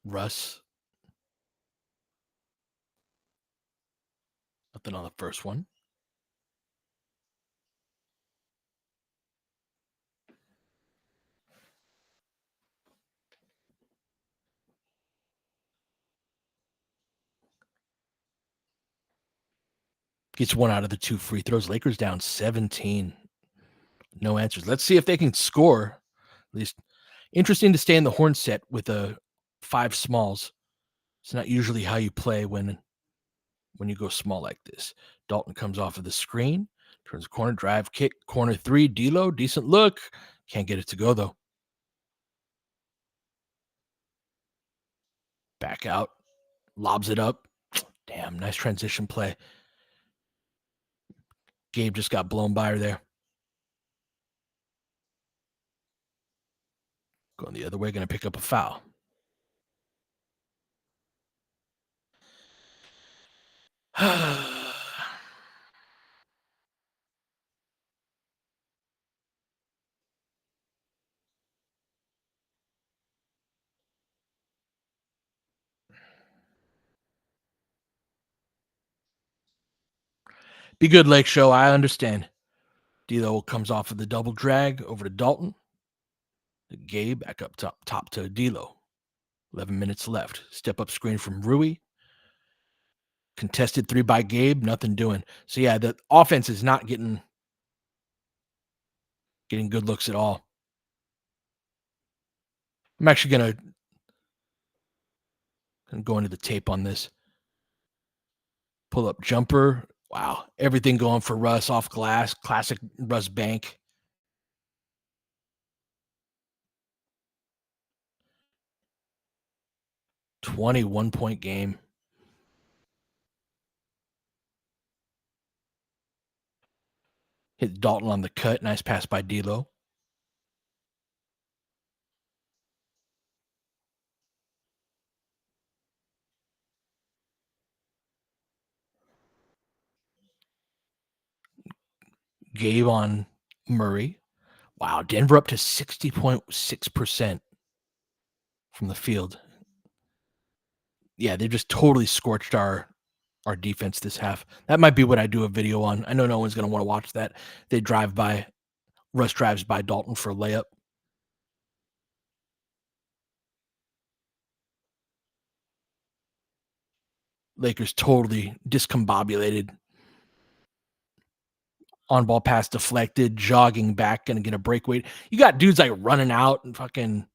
Russ, nothing on the first one. Gets one out of the two free throws. Lakers down 17. No answers. Let's see if they can score. At least interesting to stay in the horn set with a five smalls. It's not usually how you play when you go small like this. Dalton comes off of the screen, turns the corner, drive, kick, corner three. D'Lo, decent look. Can't get it to go though. Back out, lobs it up. Damn, nice transition play. Gabe just got blown by her there. Going the other way, going to pick up a foul. Be good, Lake Show. I understand. D'Lo comes off of the double drag over to Dalton. Gabe back up top to D'Lo. 11 minutes left. Step up screen from Rui. Contested three by Gabe. Nothing doing. So yeah, the offense is not getting good looks at all. I'm actually gonna go into the tape on this. Pull up jumper. Wow, everything going for Russ off glass. Classic Russ bank. 21-point game. Hit Dalton on the cut. Nice pass by D'Lo. Gabe on Murray. Wow, Denver up to 60.6% from the field. Yeah, they just totally scorched our defense this half. That might be what I do a video on. I know no one's going to want to watch that. They drive by, Russ drives by Dalton for a layup. Lakers totally discombobulated. On ball pass deflected, jogging back, going to get a breakaway. You got dudes like running out and fucking,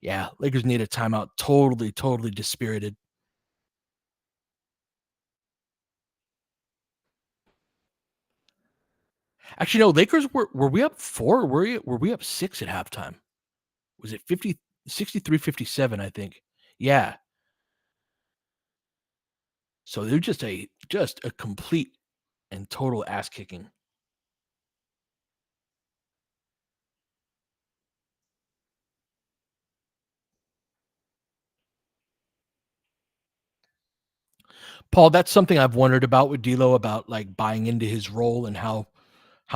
yeah, Lakers need a timeout. Totally dispirited. Actually, no, Lakers were we up 4 or were we up 6 at halftime? Was it 63-57, I think. Yeah. So they're just a complete and total ass kicking. Paul, that's something I've wondered about with D'Lo about like buying into his role and how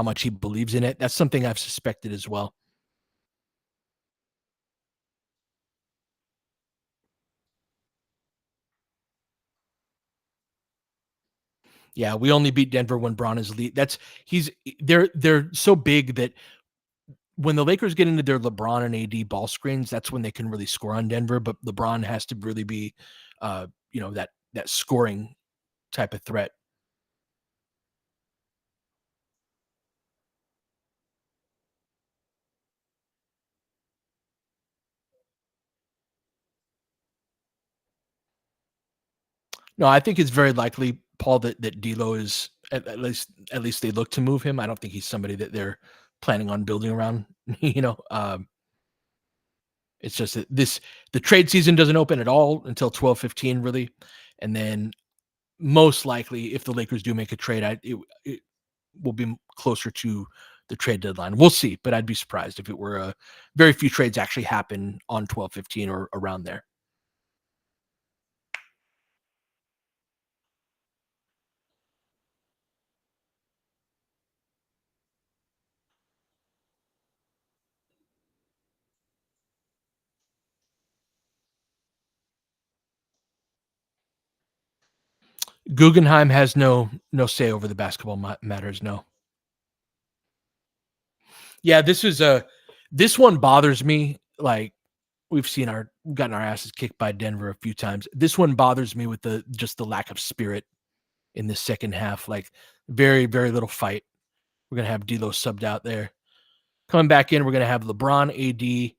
much he believes in it. That's something I've suspected as well. Yeah, we only beat Denver when Braun is lead. They're so big that when the Lakers get into their LeBron and AD ball screens, that's when they can really score on Denver. But LeBron has to really be, that scoring type of threat. No, I think it's very likely, Paul, that D'Lo is at least they look to move him. I don't think he's somebody that they're planning on building around. It's just that the trade season doesn't open at all until 12/15, really, and then most likely, if the Lakers do make a trade, it will be closer to the trade deadline. We'll see, but I'd be surprised if it were very few trades actually happen on 12/15 or around there. Guggenheim has no say over the basketball matters. No. Yeah, this one bothers me. Like we've gotten our asses kicked by Denver a few times. This one bothers me with the lack of spirit in the second half. Like very very little fight. We're gonna have D'Lo subbed out there. Coming back in, we're gonna have LeBron, AD,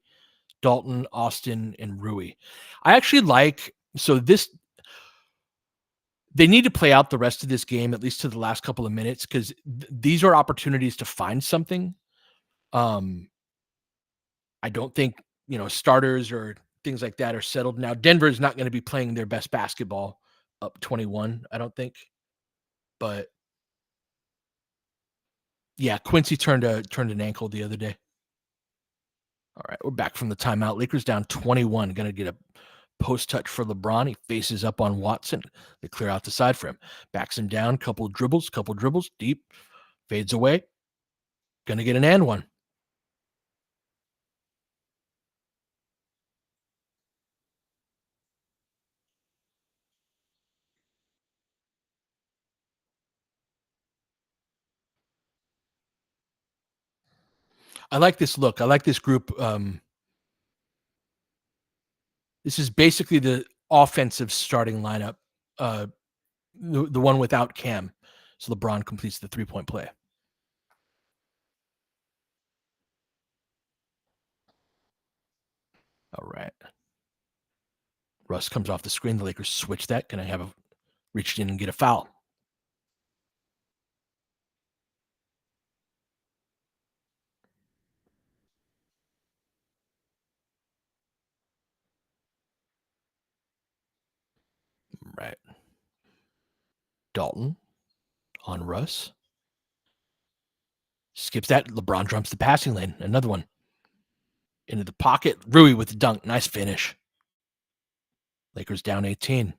Dalton, Austin, and Rui. I actually like so this they need to play out the rest of this game at least to the last couple of minutes because these are opportunities to find something. Um, I don't think starters or things like that are settled now. Denver is not going to be playing their best basketball up 21. I don't think, but yeah, Quincy turned an ankle the other day. All right, we're back from the timeout. Lakers down 21. Going to get a post touch for LeBron. He faces up on Watson. They clear out the side for him. Backs him down. Couple dribbles, deep, fades away. Going to get an and one. I like this look. I like this group. This is basically the offensive starting lineup, uh, the one without Cam. So LeBron completes the 3-point play. All right. Russ comes off the screen. The Lakers switch that. Can I have a reached in and get a foul? Right. Dalton on Russ. Skips that. LeBron jumps the passing lane. Another one. Into the pocket. Rui with the dunk. Nice finish. Lakers down 18.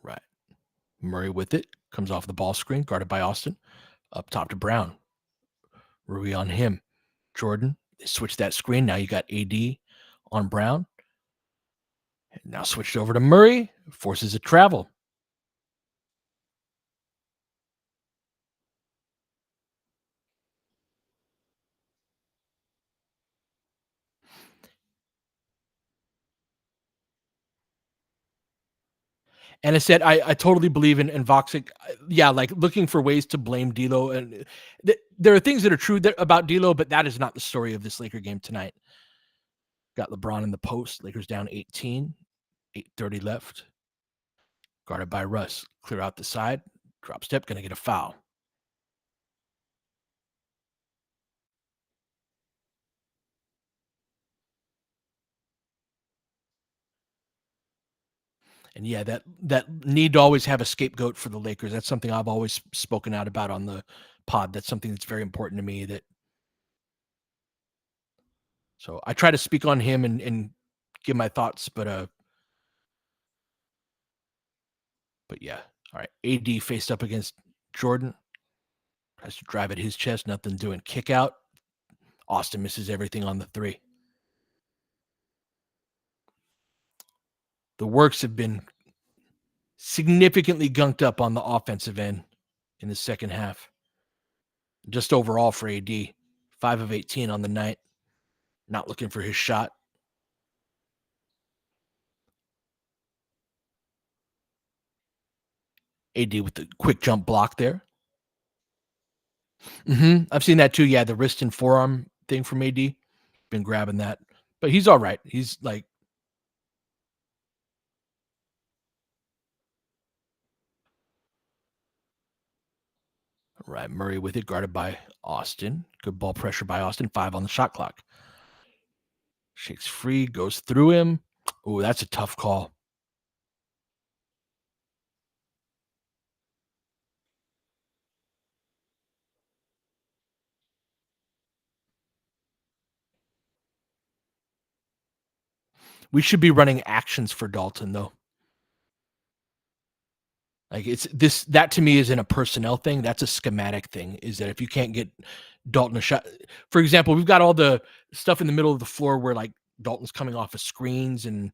Right. Murray with it. Comes off the ball screen. Guarded by Austin. Up top to Brown. Rui on him. Jordan. They switch that screen. Now you got AD on Brown. Now switched over to Murray. Forces a travel. And I said, I totally believe in Voxic. Yeah, like looking for ways to blame D'Lo, and there are things that are true about D'Lo, but that is not the story of this Laker game tonight. Got LeBron in the post. Lakers down 18. 8:30 left. Guarded by Russ. Clear out the side. Drop step. Going to get a foul. And yeah, that need to always have a scapegoat for the Lakers. That's something I've always spoken out about on the pod. That's something that's very important to me. So I try to speak on him and give my thoughts, but yeah. All right. AD faced up against Jordan. Tries to drive at his chest. Nothing doing. Kick out. Austin misses everything on the three. The works have been significantly gunked up on the offensive end in the second half. Just overall for AD, 5 of 18 on the night. Not looking for his shot. AD with the quick jump block there. I've seen that too. Yeah, the wrist and forearm thing from AD. Been grabbing that. but he's all right. He's like right. Murray with it, guarded by Austin. Good ball pressure by Austin. 5 on the shot clock. Shakes free, goes through him. Oh, that's a tough call. We should be running actions for Dalton though. Like it's this that to me isn't a personnel thing. That's a schematic thing. Is that if you can't get Dalton a shot, for example, we've got all the stuff in the middle of the floor where like Dalton's coming off of screens and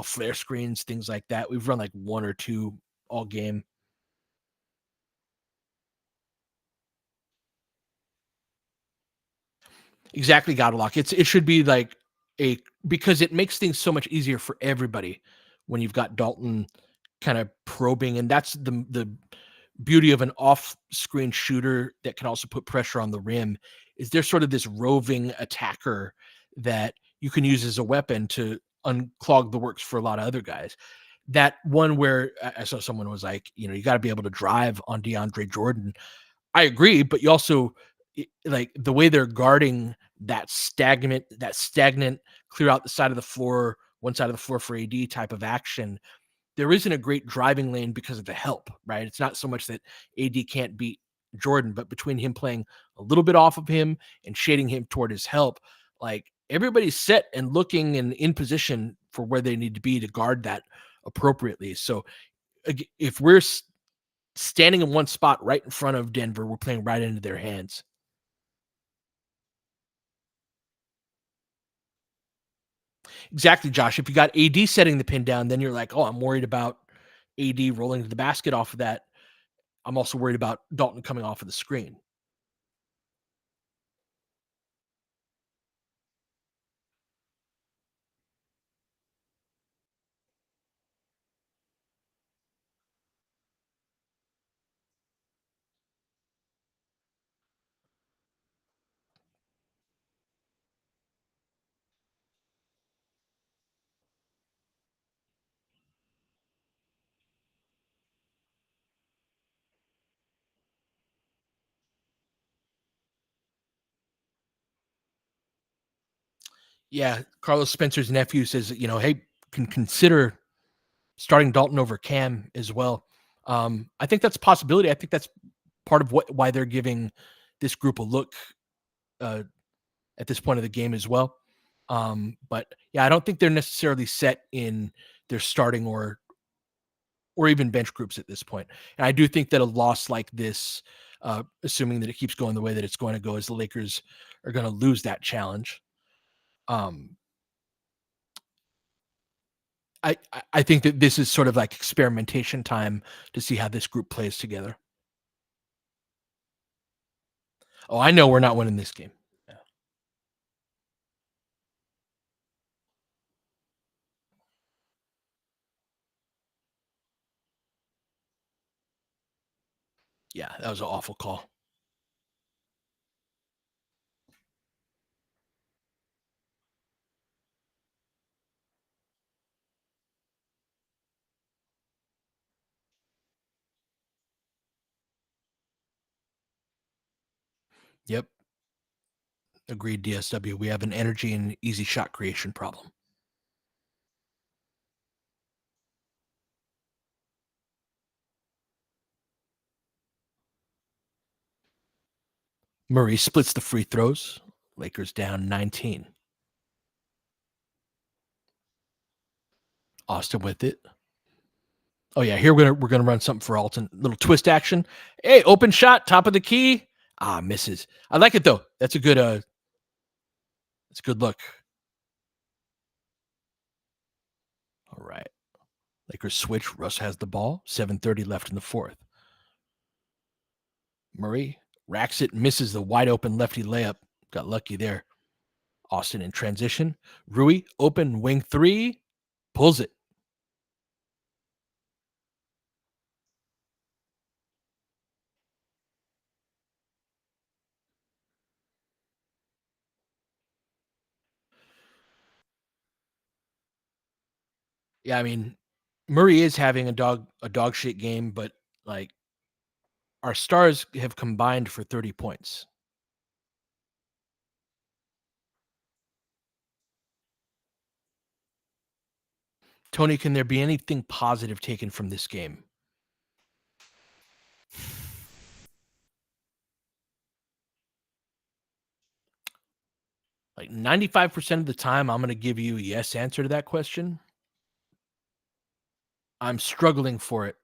flare screens, things like that. We've run like one or two all game. Exactly, Godlock. It should be like a because it makes things so much easier for everybody when you've got Dalton kind of probing, and that's the beauty of an off-screen shooter that can also put pressure on the rim. Is there's sort of this roving attacker that you can use as a weapon to unclog the works for a lot of other guys. That one where I saw someone was like, you got to be able to drive on DeAndre Jordan. I agree, but you also like the way they're guarding that stagnant clear out the side of the floor, one side of the floor for AD type of action. There isn't a great driving lane because of the help, right? It's not so much that AD can't beat Jordan, but between him playing a little bit off of him and shading him toward his help, like everybody's set and looking and in position for where they need to be to guard that appropriately. So if we're standing in one spot right in front of Denver, we're playing right into their hands. Exactly, Josh. If you got AD setting the pin down, then you're like, oh, I'm worried about AD rolling to the basket off of that. I'm also worried about Dalton coming off of the screen. Yeah, Carlos Spencer's nephew says, hey, can consider starting Dalton over Cam as well. I think that's a possibility. I think that's part of why they're giving this group a look uh, at this point of the game as well. But yeah, I don't think they're necessarily set in their starting or even bench groups at this point. And I do think that a loss like this, assuming that it keeps going the way that it's going to go, is the Lakers are going to lose that challenge. Um, I think that this is sort of like experimentation time to see how this group plays together. Oh, I know we're not winning this game. Yeah, yeah, that was an awful call. Yep, agreed. DSW. We have an energy and easy shot creation problem. Murray splits the free throws. Lakers down 19. Austin with it. Oh yeah, here we're gonna run something for Alton. Little twist action. Hey, open shot, top of the key. Ah, misses. I like it though. That's a good look. All right. Lakers switch. Russ has the ball. 7:30 left in the fourth. Murray racks it, misses the wide open lefty layup. Got lucky there. Austin in transition. Rui open wing three. Pulls it. Yeah, I mean, Murray is having a dog shit game, but like our stars have combined for 30 points. Tony, can there be anything positive taken from this game? Like 95% of the time, I'm going to give you a yes answer to that question. I'm struggling for it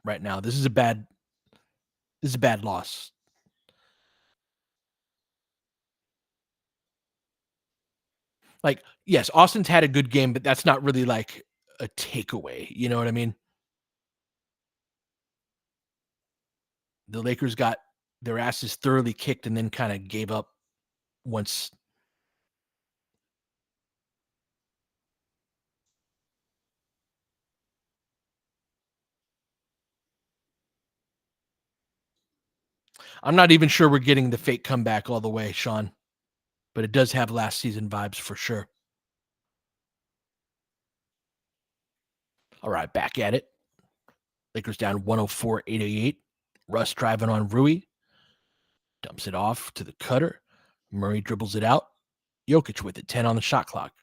right now. This is a bad loss. Like, yes, Austin's had a good game, but that's not really like a takeaway. You know what I mean? The Lakers got their asses thoroughly kicked and then kind of gave up once. I'm not even sure we're getting the fake comeback all the way, Sean, but it does have last season vibes for sure. All right, back at it. Lakers down 104-88. Russ driving on Rui, dumps it off to the cutter. Murray dribbles it out. Jokic with it, 10 on the shot clock.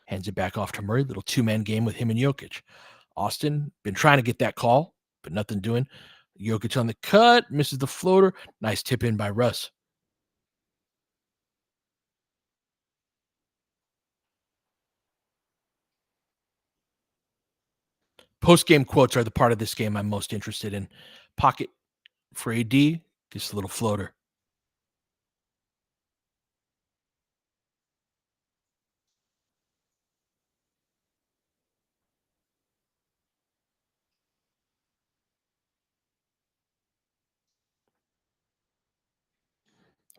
Hands it back off to Murray. Little two-man game with him and Jokic. Austin been trying to get that call, but nothing doing. Jokic on the cut, misses the floater. Nice tip in by Russ. Post-game quotes are the part of this game I'm most interested in. Pocket for AD, just a little floater.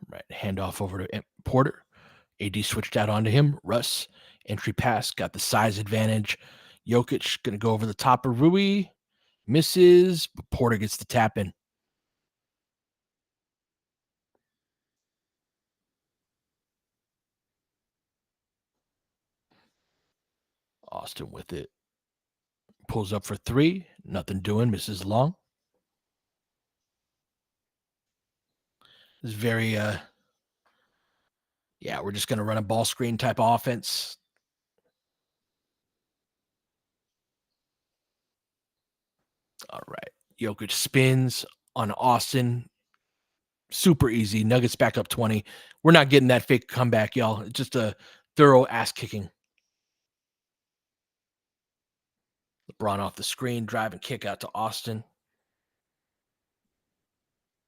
Right, handoff over to Porter. AD switched out onto him. Russ, entry pass, got the size advantage. Jokic going to go over the top of Rui. Misses, but Porter gets the tap in. Austin with it. Pulls up for three. Nothing doing. Misses long. It's very, yeah, we're just going to run a ball screen type of offense. All right. Jokic spins on Austin. Super easy. Nuggets back up 20. We're not getting that fake comeback, y'all. It's just a thorough ass kicking. LeBron off the screen, drive and kick out to Austin.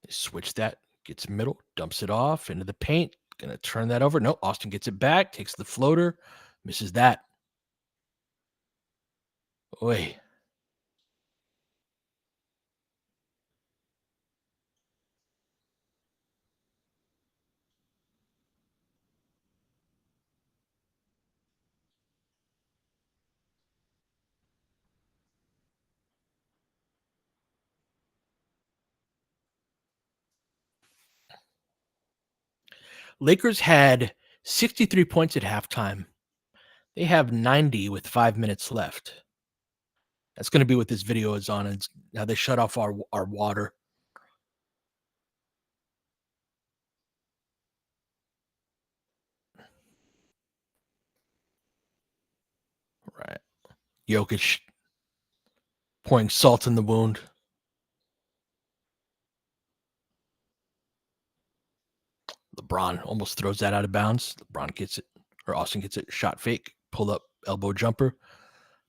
They switch that, gets middle, dumps it off into the paint. Gonna turn that over. No, Austin gets it back, takes the floater, misses that. Oi. Lakers had 63 points at halftime. They have 90 with 5 minutes left. That's going to be what this video is on. It's how they shut off our water. Right. Jokic pouring salt in the wound. LeBron almost throws that out of bounds. LeBron gets it, or Austin gets it. Shot fake, pull up, elbow jumper.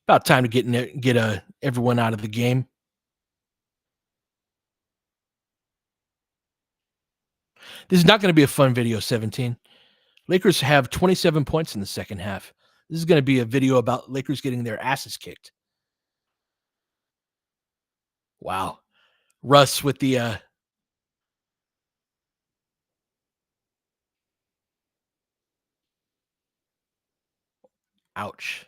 About time to get everyone out of the game. This is not going to be a fun video. 17. Lakers have 27 points in the second half. This is going to be a video about Lakers getting their asses kicked. Wow. Russ with the ouch.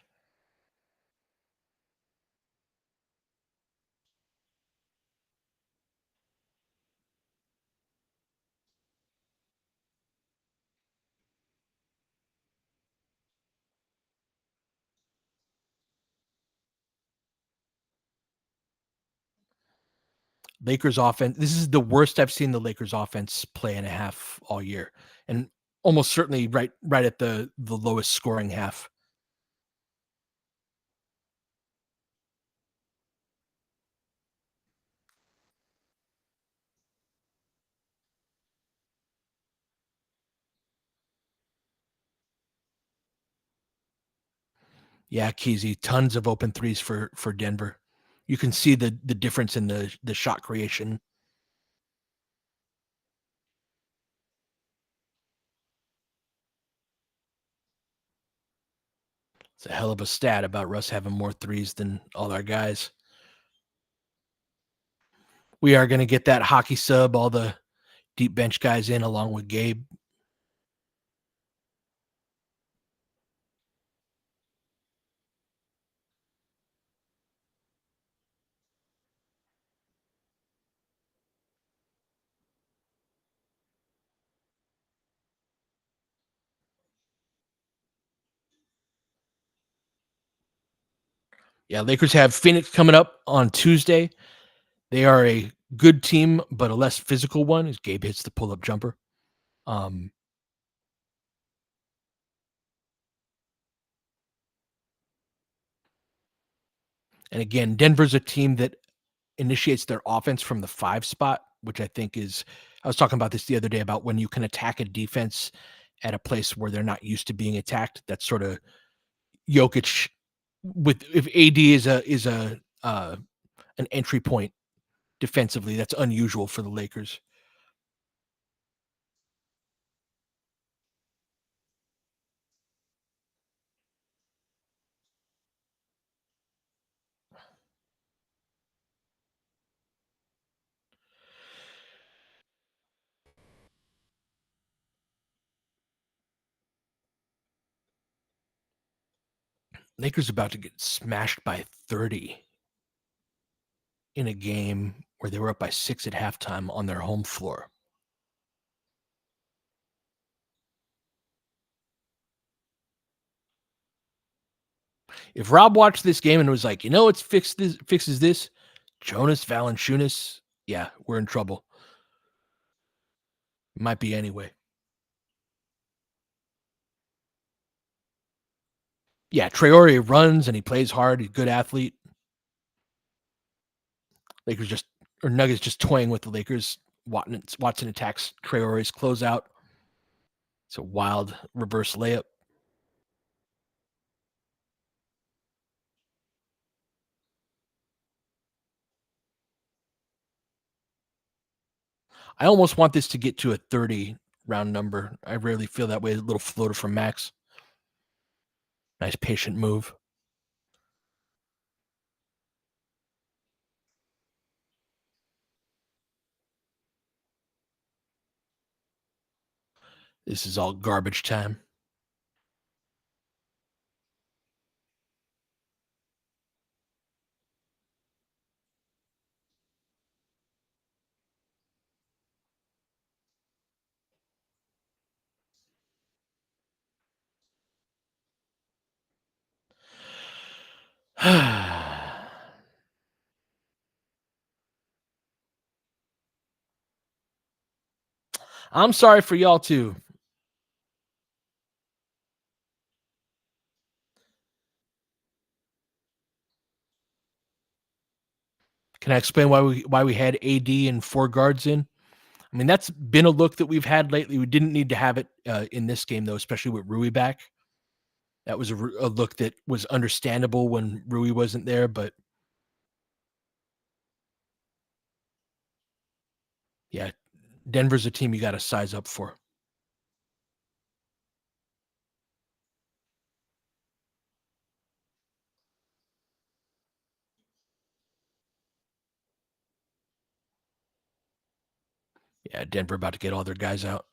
Lakers offense. This is the worst I've seen the Lakers offense play in a half all year, and almost certainly right at the lowest scoring half. Yeah, Keezy, tons of open threes for Denver. You can see the difference in the shot creation. It's a hell of a stat about Russ having more threes than all our guys. We are going to get that hockey sub, all the deep bench guys in along with Gabe. Yeah, Lakers have Phoenix coming up on Tuesday. They are a good team, but a less physical one as Gabe hits the pull up jumper. Um, and again, Denver's a team that initiates their offense from the 5 spot, which I think is I was talking about this the other day about when you can attack a defense at a place where they're not used to being attacked. That's sort of Jokic with if AD is an entry point defensively, that's unusual for the Lakers. Lakers about to get smashed by 30 in a game where they were up by 6 at halftime on their home floor. If Rob watched this game and was like, it's fixes this, Jonas Valanciunas, yeah, we're in trouble. Might be anyway. Yeah, Traore runs and he plays hard. He's a good athlete. Lakers just or Nuggets just toying with the Lakers. Watson attacks Traore's closeout. It's a wild reverse layup. I almost want this to get to a 30 round number. I rarely feel that way. A little floater from Max. Nice patient move. This is all garbage time. I'm sorry for y'all too. Can I explain why we had AD and 4 guards in? I mean, that's been a look that we've had lately. We didn't need to have it in this game though, especially with Rui back. That was a look that was understandable when Rui wasn't there, but yeah, Denver's a team you got to size up for. Yeah, Denver about to get all their guys out.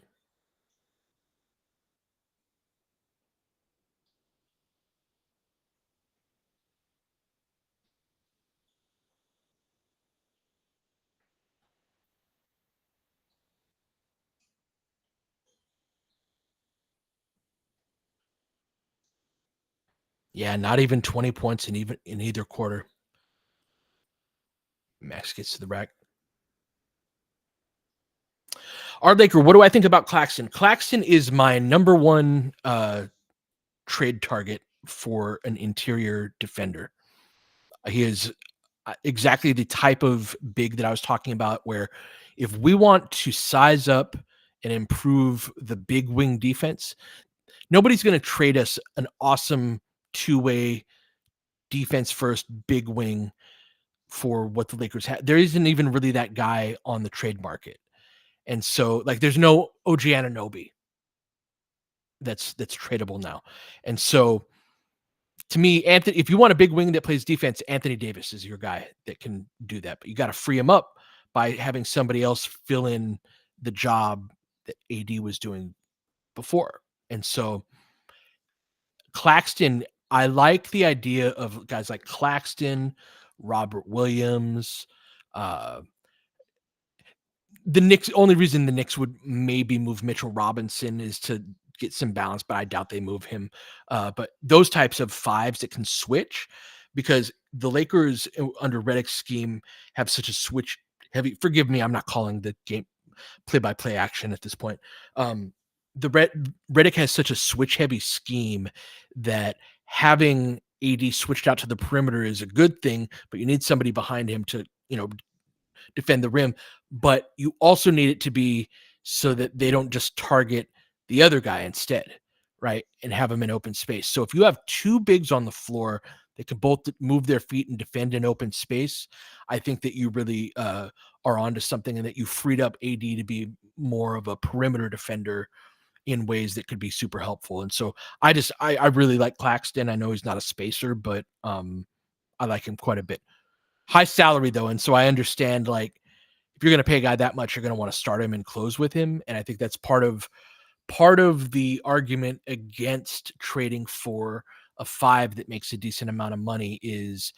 Yeah, not even 20 points in either quarter. Max gets to the rack. Art Laker, what do I think about Claxton? Claxton is my number one trade target for an interior defender. He is exactly the type of big that I was talking about, where if we want to size up and improve the big wing defense, nobody's going to trade us an awesome two-way defense first big wing for what the Lakers have. There isn't even really that guy on the trade market. And so like there's no OG Anunoby that's tradable now. And so to me, Anthony, if you want a big wing that plays defense, Anthony Davis is your guy that can do that. But you got to free him up by having somebody else fill in the job that AD was doing before. And so Claxton, I like the idea of guys like Claxton, Robert Williams. The Knicks, only reason the Knicks would maybe move Mitchell Robinson is to get some balance, but I doubt they move him. But those types of fives that can switch, because the Lakers under Redick's scheme have such a switch heavy. Forgive me, I'm not calling the game play-by-play action at this point. Redick has such a switch-heavy scheme that having AD switched out to the perimeter is a good thing, but you need somebody behind him to, defend the rim. But you also need it to be so that they don't just target the other guy instead, right? And have them in open space. So if you have two bigs on the floor that can both move their feet and defend in open space, I think that you really are onto something, and that you freed up AD to be more of a perimeter defender in ways that could be super helpful. And so I really like Claxton. I know he's not a spacer, but I like him quite a bit. High salary though, and so I understand, like, if you're going to pay a guy that much, you're going to want to start him and close with him. And I think that's part of the argument against trading for a five that makes a decent amount of money is,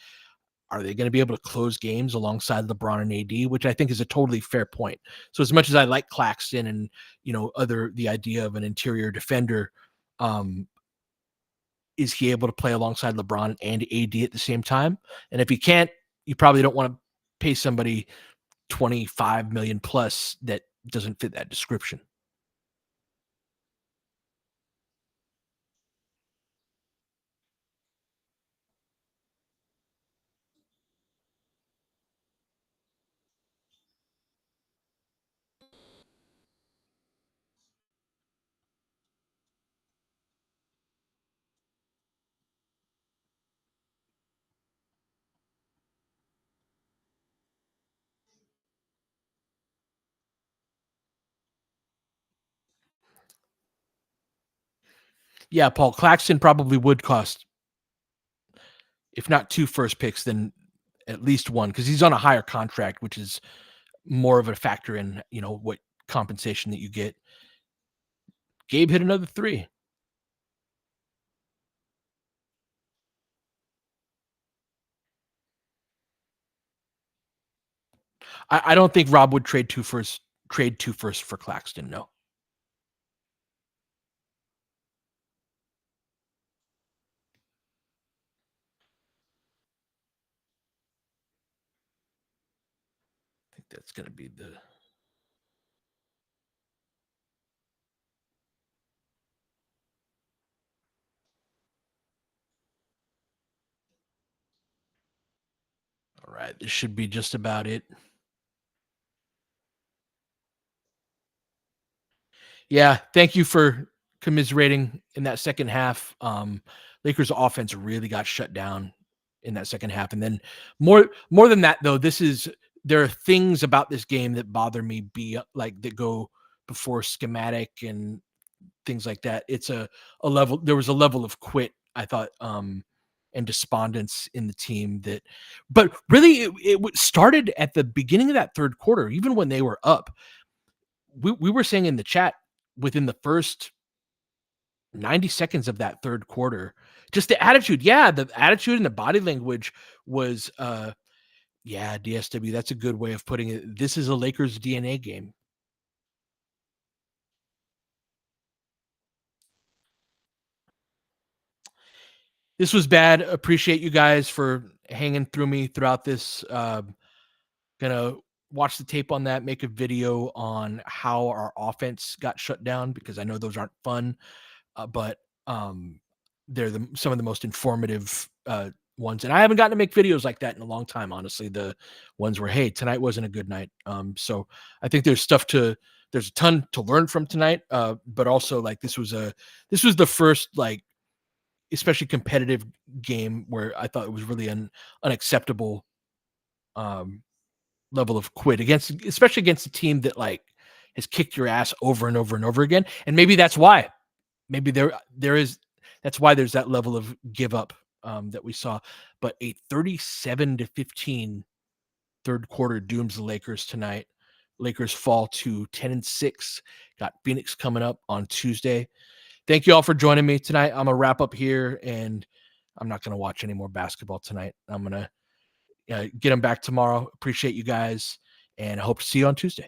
are they going to be able to close games alongside LeBron and AD, which I think is a totally fair point. So as much as I like Claxton and, the idea of an interior defender, is he able to play alongside LeBron and AD at the same time? And if he can't, you probably don't want to pay somebody 25 million plus that doesn't fit that description. Yeah, Paul, Claxton probably would cost, if not two first picks, then at least one, because he's on a higher contract, which is more of a factor in, what compensation that you get. Gabe hit another three. I don't think Rob would trade two first for Claxton. No. I think that's going to be the. All right. This should be just about it. Yeah. Thank you for commiserating in that second half. Lakers offense really got shut down in that second half. And then more than that, though, there are things about this game that bother me, that go before schematic and things like that. It's there was a level of quit, I thought, and despondence in the team but really it started at the beginning of that third quarter. Even when they were up, we were saying in the chat, within the first 90 seconds of that third quarter, just the attitude and the body language was, DSW, that's a good way of putting it. This is a Lakers DNA game. This was bad. Appreciate you guys for hanging through me throughout this. Gonna watch the tape on that, make a video on how our offense got shut down, because I know those aren't fun, but they're some of the most informative ones. And I haven't gotten to make videos like that in a long time, honestly. The ones where, hey, tonight wasn't a good night. So I think there's a ton to learn from tonight. But also, like, this was the first, like, especially competitive game where I thought it was really unacceptable um, level of quit especially against a team that, like, has kicked your ass over and over and over again. And maybe that's why. Maybe that's why there's that level of give up that we saw. But a 37-15 third quarter dooms the Lakers tonight. Lakers fall to 10-6. Got Phoenix coming up on Tuesday. Thank you all for joining me tonight. I'm gonna wrap up here, and I'm not gonna watch any more basketball tonight. I'm gonna get them back tomorrow. Appreciate you guys, and I hope to see you on Tuesday.